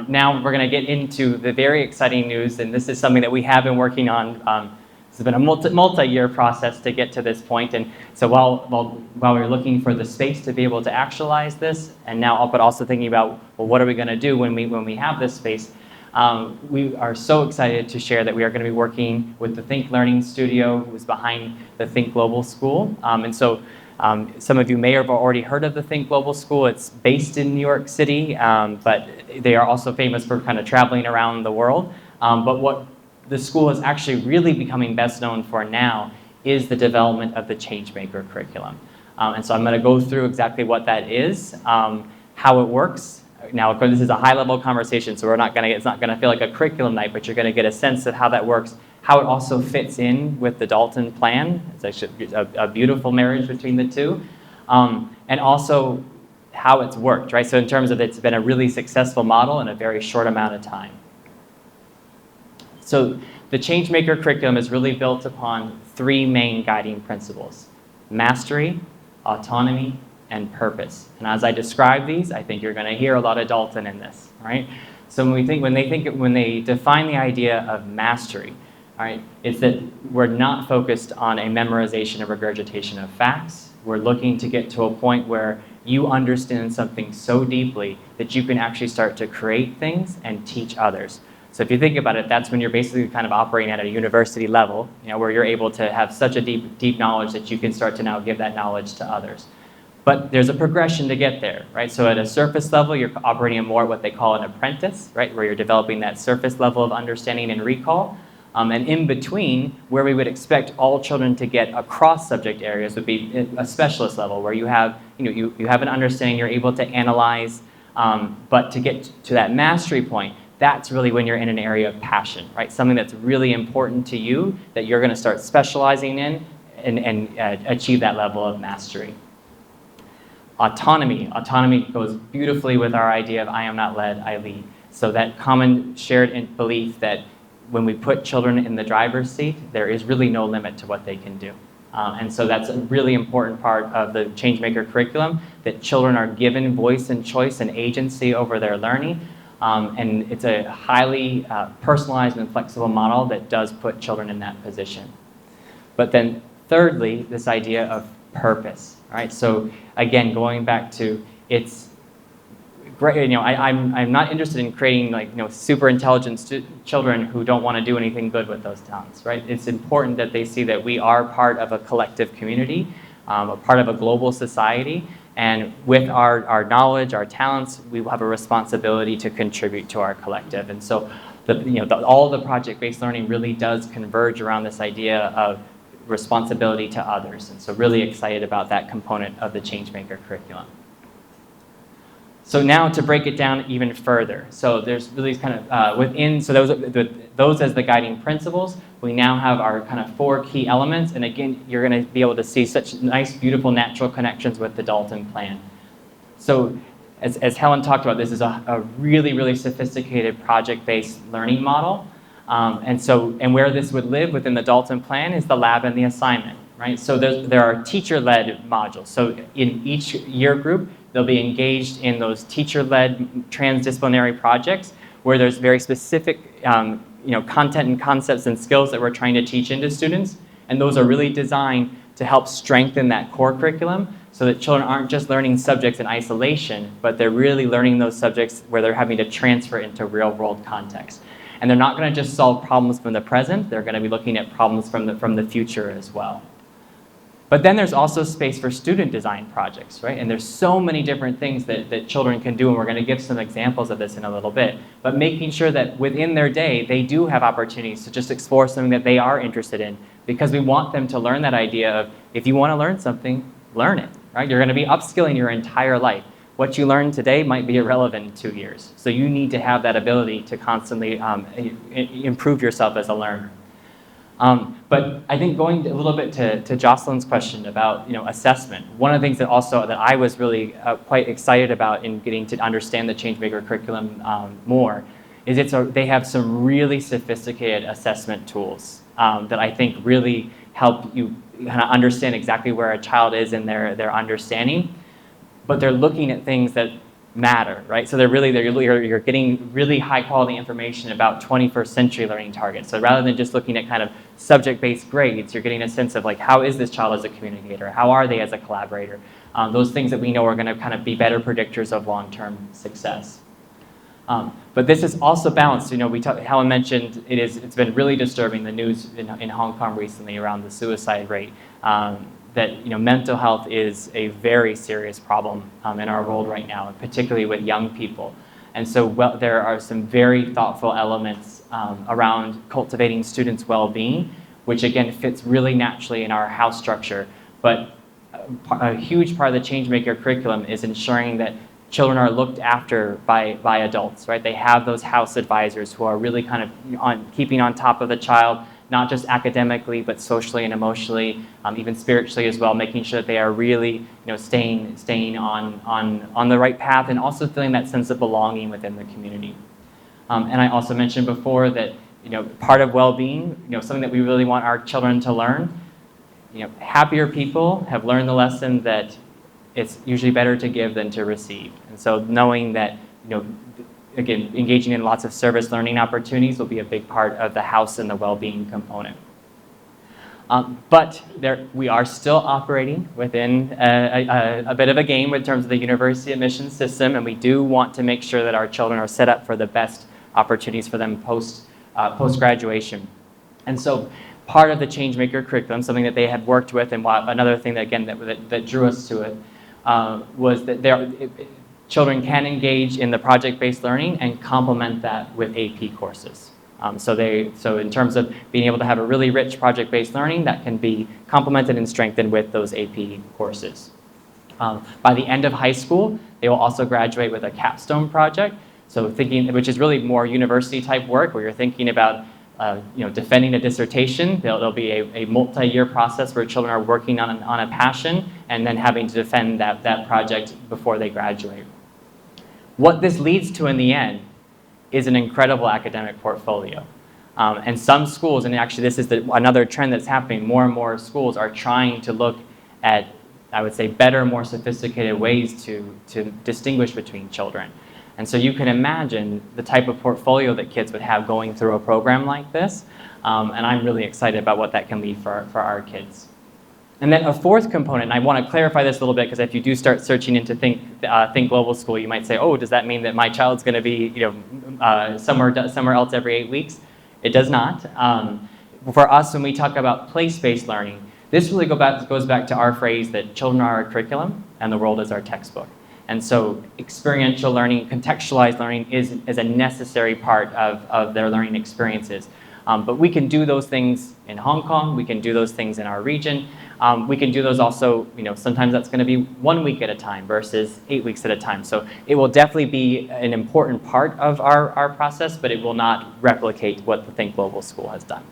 now we're going to get into the very exciting news, and this is something that we have been working on. This has been a multi-year process to get to this point, and so while we're looking for the space to be able to actualize this, and now but also thinking about, well, what are we going to do when we have this space? We are so excited to share that we are going to be working with the Think Learning Studio, who is behind the Think Global School. And so some of you may have already heard of the Think Global School. It's based in New York City, but they are also famous for kind of traveling around the world. But what the school is actually really becoming best known for now is the development of the Changemaker curriculum. And so I'm going to go through exactly what that is, how it works. Now, of course, this is a high-level conversation, so it's not going to feel like a curriculum night, but you're going to get a sense of how that works, how it also fits in with the Dalton Plan. It's actually a beautiful marriage between the two, and also how it's worked, right? So in terms of it's been a really successful model in a very short amount of time. So the Changemaker curriculum is really built upon 3 main guiding principles: mastery, autonomy, and purpose. And as I describe these, I think you're going to hear a lot of Dalton in this, right? So when they define the idea of mastery, right, it's that we're not focused on a memorization or regurgitation of facts. We're looking to get to a point where you understand something so deeply that you can actually start to create things and teach others. So if you think about it, that's when you're basically kind of operating at a university level, where you're able to have such a deep knowledge that you can start to now give that knowledge to others. But there's a progression to get there, right? So at a surface level, you're operating in more what they call an apprentice, right? Where you're developing that surface level of understanding and recall. And in between, where we would expect all children to get across subject areas would be a specialist level, where you have, you have an understanding, you're able to analyze, but to get to that mastery point, that's really when you're in an area of passion, right? Something that's really important to you that you're going to start specializing in and achieve that level of mastery. Autonomy. Autonomy goes beautifully with our idea of I am not led, I lead. So that common shared belief that when we put children in the driver's seat, there is really no limit to what they can do. And so that's a really important part of the Changemaker curriculum, that children are given voice and choice and agency over their learning. And it's a highly personalized and flexible model that does put children in that position. But then thirdly, this idea of purpose. Right? So again, going back to it's great. I'm not interested in creating super intelligent children who don't want to do anything good with those talents. Right? It's important that they see that we are part of a collective community, a part of a global society, and with our knowledge, our talents, we have a responsibility to contribute to our collective. And so all the project-based learning really does converge around this idea of responsibility to others. And so really excited about that component of the Changemaker curriculum. So now to break it down even further. So there's really kind of those as the guiding principles. We now have our kind of 4 key elements. And again, you're going to be able to see such nice, beautiful, natural connections with the Dalton Plan. So as Helen talked about, this is a really, really sophisticated project-based learning model. And where this would live within the Dalton Plan is the lab and the assignment, right? So there are teacher-led modules. So in each year group, they'll be engaged in those teacher-led transdisciplinary projects where there's very specific content and concepts and skills that we're trying to teach into students. And those are really designed to help strengthen that core curriculum so that children aren't just learning subjects in isolation, but they're really learning those subjects where they're having to transfer into real-world context. And they're not going to just solve problems from the present, they're going to be looking at problems from the future as well. But then there's also space for student design projects, right? And there's so many different things that children can do, and we're going to give some examples of this in a little bit. But making sure that within their day, they do have opportunities to just explore something that they are interested in, because we want them to learn that idea of, if you want to learn something, learn it, right? You're going to be upskilling your entire life. What you learn today might be irrelevant in 2 years. So you need to have that ability to constantly improve yourself as a learner. But I think going a little bit to Jocelyn's question about assessment, one of the things that I was really quite excited about in getting to understand the Changemaker curriculum more is they have some really sophisticated assessment tools that I think really help you kind of understand exactly where a child is in their understanding, but they're looking at things that matter, right? So you're getting really high quality information about 21st century learning targets. So rather than just looking at kind of subject-based grades, you're getting a sense of like, how is this child as a communicator? How are they as a collaborator? Those things that we know are going to kind of be better predictors of long-term success. But this is also balanced. Helen mentioned it's been really disturbing, the news in Hong Kong recently around the suicide rate. That mental health is a very serious problem in our world right now, and particularly with young people. And so there are some very thoughtful elements around cultivating students' well-being, which again fits really naturally in our house structure. But a huge part of the Changemaker curriculum is ensuring that children are looked after by adults, right? They have those house advisors who are really kind of keeping on top of the child, not just academically, but socially and emotionally, even spiritually as well, making sure that they are really staying on the right path, and also feeling that sense of belonging within the community. And I also mentioned before that part of well-being, something that we really want our children to learn, happier people have learned the lesson that it's usually better to give than to receive. And so knowing that again, engaging in lots of service learning opportunities will be a big part of the house and the well-being component. But we are still operating within a bit of a game in terms of the university admissions system, and we do want to make sure that our children are set up for the best opportunities for them post-graduation. And so part of the Changemaker curriculum, something that they had worked with, and another thing that, again, that drew us to it, was that children can engage in the project-based learning and complement that with AP courses. So in terms of being able to have a really rich project-based learning, that can be complemented and strengthened with those AP courses. By the end of high school, they will also graduate with a capstone project. So which is really more university-type work, where you're thinking about defending a dissertation. There'll be a multi-year process where children are working on a passion and then having to defend that project before they graduate. What this leads to in the end is an incredible academic portfolio. And some schools, and actually this is another trend that's happening, more and more schools are trying to look at, I would say, better, more sophisticated ways to distinguish between children. And so you can imagine the type of portfolio that kids would have going through a program like this. And I'm really excited about what that can lead for our kids. And then a fourth component, and I want to clarify this a little bit, because if you do start searching into Think Global School, you might say, oh, does that mean that my child's going to be somewhere else every 8 weeks? It does not. For us, when we talk about place-based learning, this really goes back to our phrase that children are our curriculum and the world is our textbook. And so experiential learning, contextualized learning is a necessary part of their learning experiences. But we can do those things in Hong Kong, we can do those things in our region. We can do those also, sometimes that's going to be 1 week at a time versus 8 weeks at a time. So it will definitely be an important part of our process, but it will not replicate what the Think Global School has done.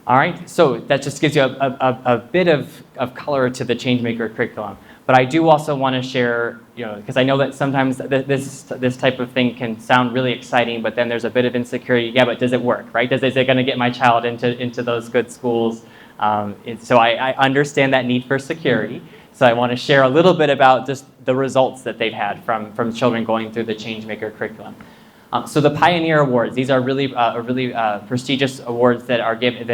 All right, so that just gives you a bit of color to the Changemaker curriculum. But I do also want to share, because I know that sometimes this type of thing can sound really exciting, but then there's a bit of insecurity. Yeah, but does it work, right? Is it going to get my child into those good schools? So I understand that need for security. So I want to share a little bit about just the results that they've had from children going through the Changemaker curriculum. So the Pioneer Awards, these are really prestigious awards that are given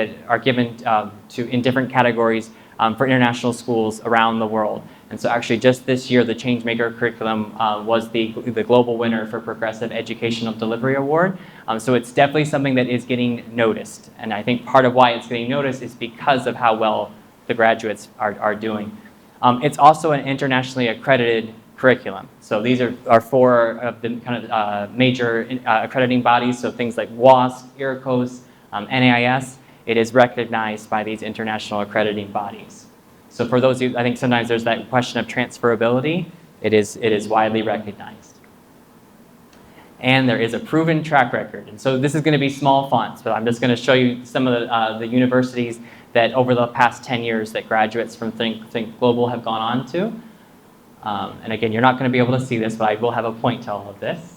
in different categories for international schools around the world. And so actually just this year, the Changemaker curriculum was the global winner for Progressive Educational Delivery Award. So it's definitely something that is getting noticed. And I think part of why it's getting noticed is because of how well the graduates are doing. It's also an internationally accredited curriculum. So these are four of the kind of major accrediting bodies, so things like WASC, IRCOS, NAIS. It is recognized by these international accrediting bodies. So for those of you, I think sometimes there's that question of transferability. It is widely recognized. And there is a proven track record. And so this is going to be small fonts, but I'm just going to show you some of the universities that over the past 10 years that graduates from Think Global have gone on to. And again, you're not going to be able to see this, but I will have a point to all of this.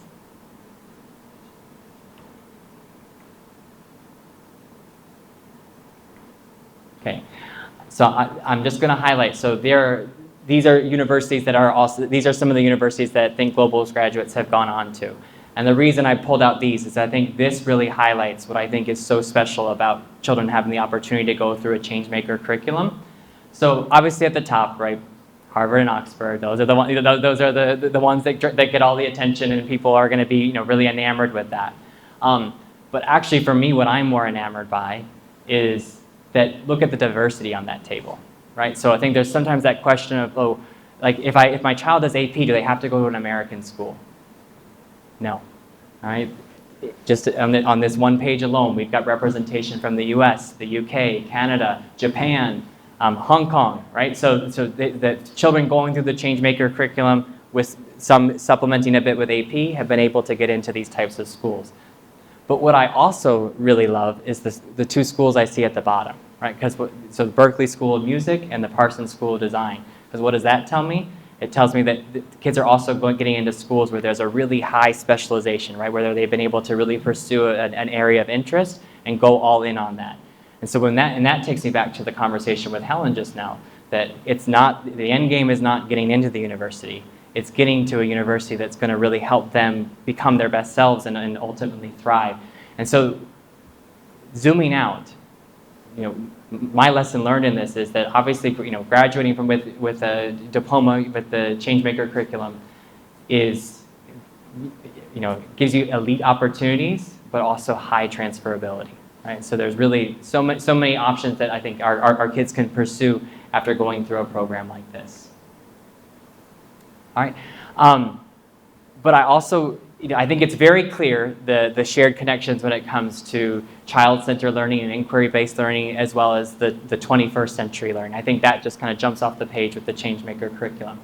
Okay, so I'm just going to highlight. So these are universities that are also, these are some of the universities that Think Global's graduates have gone on to. And the reason I pulled out these is I think this really highlights what I think is so special about children having the opportunity to go through a Changemaker curriculum. So obviously at the top, right, Harvard and Oxford, those are the ones that get all the attention, and people are going to be really enamored with that. But actually for me, what I'm more enamored by is that look at the diversity on that table, right? So I think there's sometimes that question of, like if my child does AP, do they have to go to an American school? No, all right? Just on this one page alone, we've got representation from the US, the UK, Canada, Japan, Hong Kong, right? So the children going through the Changemaker curriculum with some supplementing a bit with AP have been able to get into these types of schools. But what I also really love is the two schools I see at the bottom, right? So the Berkeley School of Music and the Parsons School of Design. Because what does that tell me? It tells me that the kids are also getting into schools where there's a really high specialization, right? Where they've been able to really pursue an area of interest and go all in on that. And so that takes me back to the conversation with Helen just now, that the end game is not getting into the university. It's getting to a university that's going to really help them become their best selves and ultimately thrive. And so zooming out, my lesson learned in this is that obviously, graduating with a diploma with the Changemaker curriculum gives you elite opportunities, but also high transferability, right? So there's really so many options that I think our kids can pursue after going through a program like this. All right, but I also, I think it's very clear the shared connections when it comes to child-centered learning and inquiry-based learning, as well as the 21st century learning. I think that just kind of jumps off the page with the Changemaker curriculum.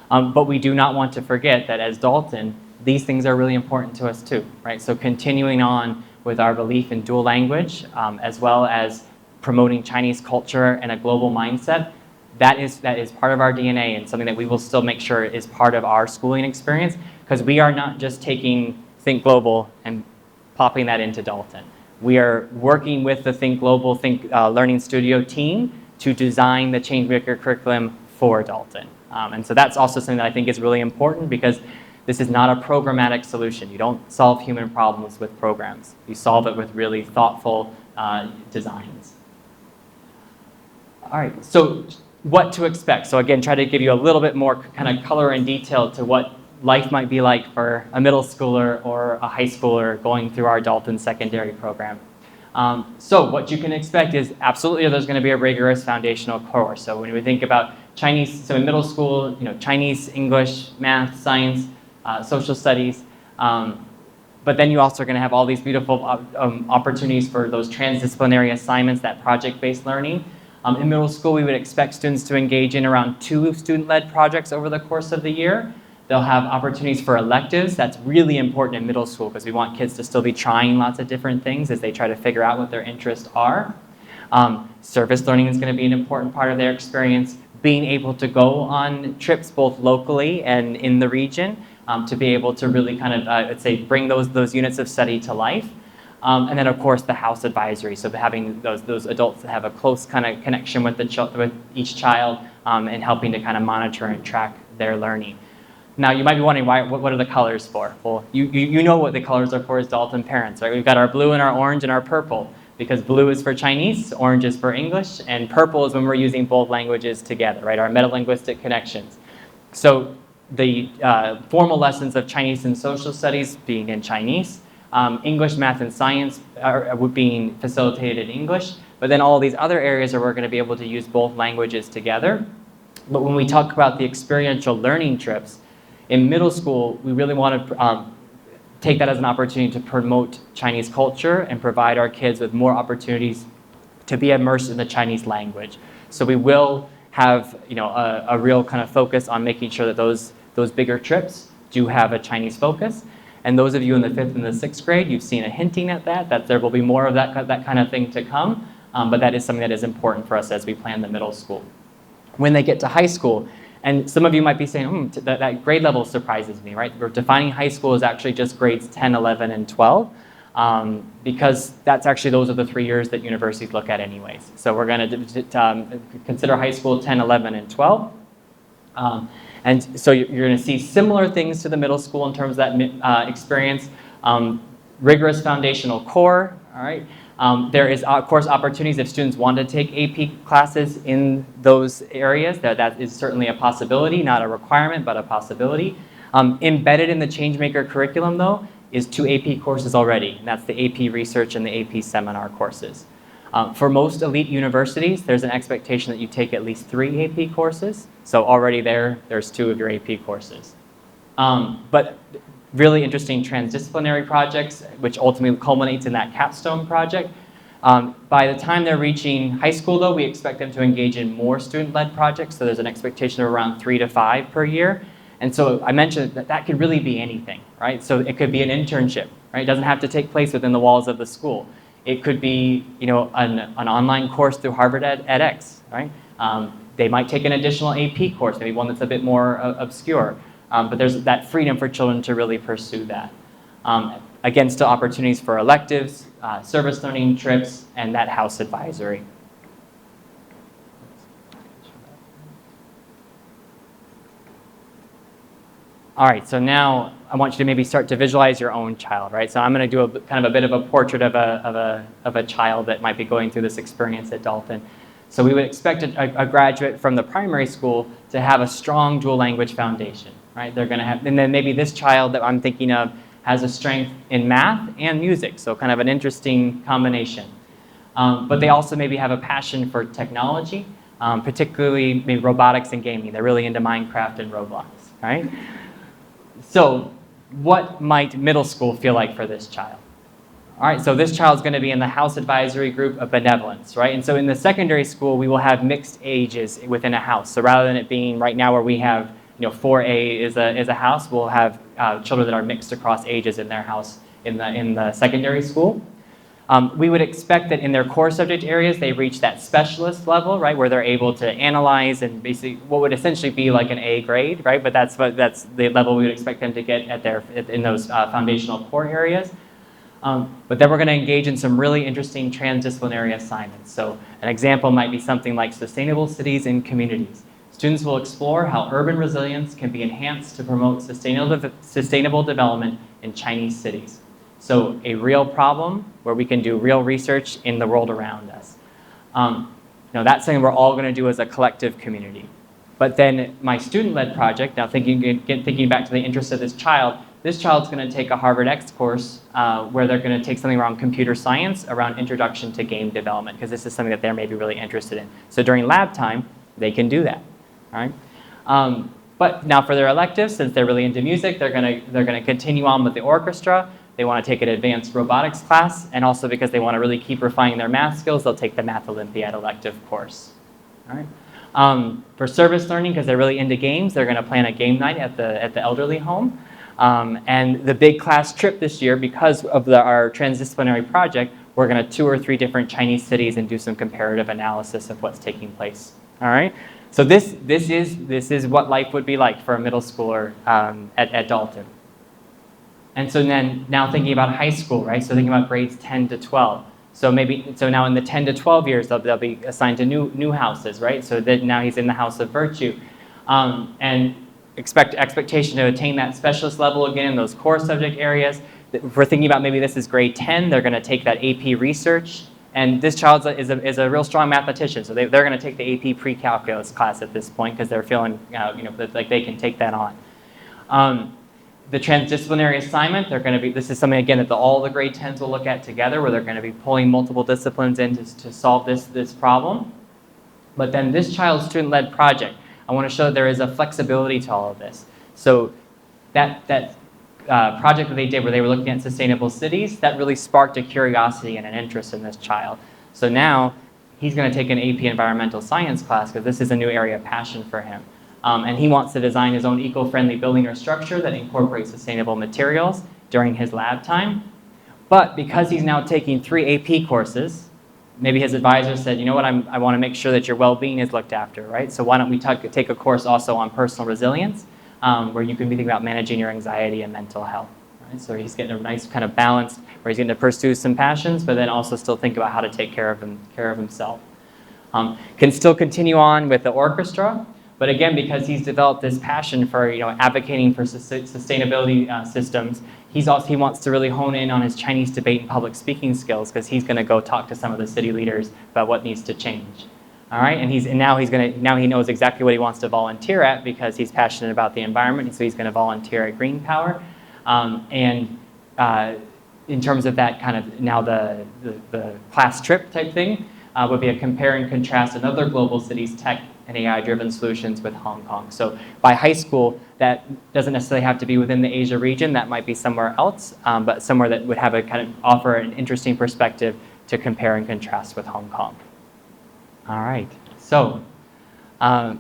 But we do not want to forget that as Dalton, these things are really important to us too, right? So continuing on with our belief in dual language, as well as promoting Chinese culture and a global mindset, that is part of our DNA and something that we will still make sure is part of our schooling experience, because we are not just taking Think Global and popping that into Dalton. We are working with the Think Global Learning Studio team to design the Changemaker curriculum for Dalton. And so that's also something that I think is really important, because this is not a programmatic solution. You don't solve human problems with programs. You solve it with really thoughtful designs. All right, so what to expect. So again, try to give you a little bit more kind of color and detail to what life might be like for a middle schooler or a high schooler going through our Dalton secondary program. So what you can expect is absolutely there's going to be a rigorous foundational course. So when we think about Chinese, so in middle school, Chinese, English, math, science, social studies. But then you also are going to have all these beautiful opportunities for those transdisciplinary assignments, that project-based learning. In middle school, we would expect students to engage in around 2 student-led projects over the course of the year. They'll have opportunities for electives. That's really important in middle school because we want kids to still be trying lots of different things as they try to figure out what their interests are. Service learning is going to be an important part of their experience. Being able to go on trips both locally and in the region to be able to really kind of, I'd say, bring those units of study to life. And then, of course, the house advisory. So having those adults that have a close kind of connection with each child and helping to kind of monitor and track their learning. Now, you might be wondering, what are the colors for? Well, you know what the colors are for as Dalton parents, right? We've got our blue and our orange and our purple, because blue is for Chinese, orange is for English, and purple is when we're using both languages together, right? Our metalinguistic connections. So the formal lessons of Chinese and social studies being in Chinese, English, math, and science are being facilitated in English, but then all these other areas where we're going to be able to use both languages together. But when we talk about the experiential learning trips, in middle school, we really want to take that as an opportunity to promote Chinese culture and provide our kids with more opportunities to be immersed in the Chinese language. So we will have, a real kind of focus on making sure that those bigger trips do have a Chinese focus. And those of you in the 5th and the 6th grade, you've seen a hinting at that there will be more of that kind of thing to come. But that is something that is important for us as we plan the middle school. When they get to high school, and some of you might be saying, that grade level surprises me, right? We're defining high school as actually just grades 10, 11, and 12, because those are the 3 years that universities look at anyways. So we're going to consider high school 10, 11, and 12. And so you're going to see similar things to the middle school in terms of that experience. Rigorous foundational core, all right? There is, of course, opportunities if students want to take AP classes in those areas. That is certainly a possibility, not a requirement, but a possibility. Embedded in the Changemaker curriculum, though, is 2 AP courses already, and that's the AP Research and the AP Seminar courses. For most elite universities, there's an expectation that you take at least 3 AP courses. So already there's 2 of your AP courses. But really interesting transdisciplinary projects, which ultimately culminates in that capstone project. By the time they're reaching high school, though, we expect them to engage in more student-led projects. So there's an expectation of around 3 to 5 per year. And so I mentioned that could really be anything, right? So it could be an internship, right? It doesn't have to take place within the walls of the school. It could be, an online course through Harvard edX, right? They might take an additional AP course, maybe one that's a bit more obscure. But there's that freedom for children to really pursue that. Again, still opportunities for electives, service learning trips, and that house advisory. All right, so now I want you to maybe start to visualize your own child, right? So I'm going to do kind of a bit of a portrait of a child that might be going through this experience at Dalton. So we would expect a graduate from the primary school to have a strong dual language foundation, right? They're going to have, and then maybe this child that I'm thinking of has a strength in math and music, so kind of an interesting combination. But they also maybe have a passion for technology, particularly maybe robotics and gaming. They're really into Minecraft and Roblox, right? So what might middle school feel like for this child? All right, so this child's going to be in the house advisory group of benevolence, right? And so in the secondary school, we will have mixed ages within a house. So rather than it being right now where we have, 4A is a house, we'll have children that are mixed across ages in their house in the secondary school. We would expect that in their core subject areas, they reach that specialist level, right, where they're able to analyze and basically what would essentially be like an A grade, right? But that's the level we would expect them to get in those foundational core areas. But then we're going to engage in some really interesting transdisciplinary assignments. So an example might be something like sustainable cities and communities. Students will explore how urban resilience can be enhanced to promote sustainable development in Chinese cities. So a real problem where we can do real research in the world around us. That's something we're all going to do as a collective community. But then my student-led project, now thinking back to the interest of this child's going to take a Harvard X course where they're going to take something around computer science, around introduction to game development, because this is something that they're maybe really interested in. So during lab time, they can do that. All right? But now for their electives, since they're really into music, they're gonna continue on with the orchestra. They want to take an advanced robotics class, and also because they want to really keep refining their math skills, they'll take the Math Olympiad elective course. All right. For service learning, because they're really into games, they're going to plan a game night at the elderly home. And the big class trip this year, because of our transdisciplinary project, we're going to tour 3 different Chinese cities and do some comparative analysis of what's taking place. All right. So this is what life would be like for a middle schooler at Dalton. And so then now thinking about high school, right? So thinking about grades 10 to 12. So now in the 10 to 12 years, they'll be assigned to new houses, right? So that now he's in the house of virtue. And expectation to attain that specialist level again in those core subject areas. If we're thinking about maybe this is grade 10, they're going to take that AP research. And this child is a real strong mathematician, so they're going to take the AP pre-calculus class at this point because they're feeling like they can take that on. The transdisciplinary assignment, this is something again that all the grade 10s will look at together, where they're going to be pulling multiple disciplines in to solve this problem. But then this child's student-led project, I want to show that there is a flexibility to all of this. So that project that they did where they were looking at sustainable cities, that really sparked a curiosity and an interest in this child. So now he's going to take an AP environmental science class because this is a new area of passion for him. And he wants to design his own eco-friendly building or structure that incorporates sustainable materials during his lab time. But because he's now taking 3 AP courses, maybe his advisor said, you know what, I want to make sure that your well-being is looked after, right? So why don't we take a course also on personal resilience, where you can be thinking about managing your anxiety and mental health. Right? So he's getting a nice kind of balance where he's getting to pursue some passions, but then also still think about how to take care of himself. Can still continue on with the orchestra. But again, because he's developed this passion for advocating for sustainability systems, he wants to really hone in on his Chinese debate and public speaking skills because he's going to go talk to some of the city leaders about what needs to change. All right, and now he knows exactly what he wants to volunteer at because he's passionate about the environment, so he's going to volunteer at Green Power. In terms of that kind of now the class trip type thing would be a compare and contrast another global cities tech and AI-driven solutions with Hong Kong. So by high school, that doesn't necessarily have to be within the Asia region. That might be somewhere else, but somewhere that would have offer an interesting perspective to compare and contrast with Hong Kong. All right. So, I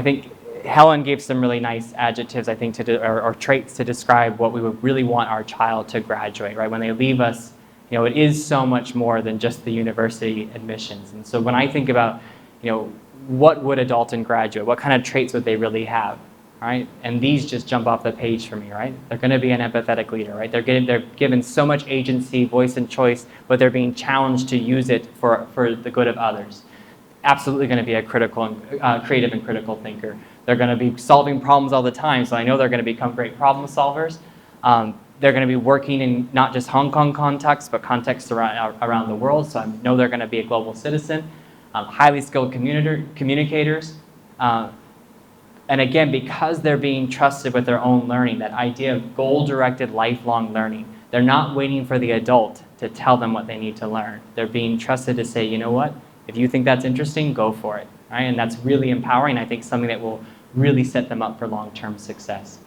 think Helen gave some really nice adjectives, I think, or traits to describe what we would really want our child to graduate. Right? When they leave us, it is so much more than just the university admissions. And so when I think about, what would a Dalton graduate, what kind of traits would they really have, right? And these just jump off the page for me, right? They're going to be an empathetic leader, right? They're given so much agency, voice, and choice, but they're being challenged to use it for the good of others. Absolutely going to be a creative and critical thinker. They're going to be solving problems all the time, so I know they're going to become great problem solvers. They're going to be working in not just Hong Kong contexts, but contexts around the world, so I know they're going to be a global citizen. Highly skilled communicators. And again, because they're being trusted with their own learning, that idea of goal-directed lifelong learning, they're not waiting for the adult to tell them what they need to learn. They're being trusted to say, you know what, if you think that's interesting, go for it. Right? And that's really empowering. I think something that will really set them up for long-term success.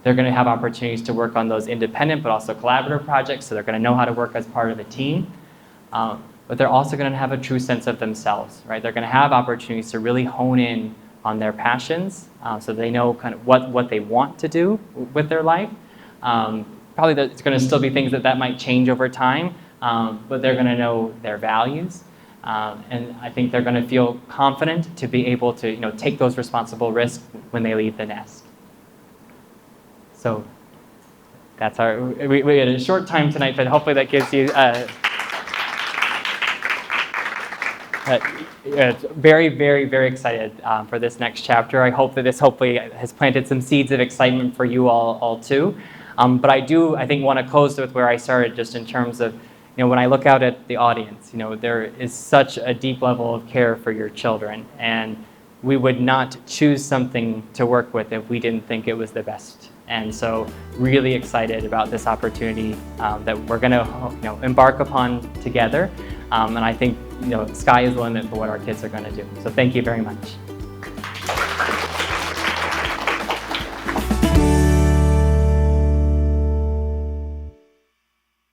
They're going to have opportunities to work on those independent but also collaborative projects, so they're going to know how to work as part of a team. But they're also going to have a true sense of themselves, right? They're going to have opportunities to really hone in on their passions, so they know kind of what they want to do with their life. Probably it's going to still be things that might change over time, but they're going to know their values. And I think they're going to feel confident to be able to take those responsible risks when they leave the nest. So that's we had a short time tonight, but hopefully that gives you very, very, very excited for this next chapter. I hope that this hopefully has planted some seeds of excitement for you all too. But I think, want to close with where I started, just in terms of, when I look out at the audience, there is such a deep level of care for your children, and we would not choose something to work with if we didn't think it was the best. And so really excited about this opportunity that we're going to embark upon together. And I think sky is the limit for what our kids are going to do. So thank you very much.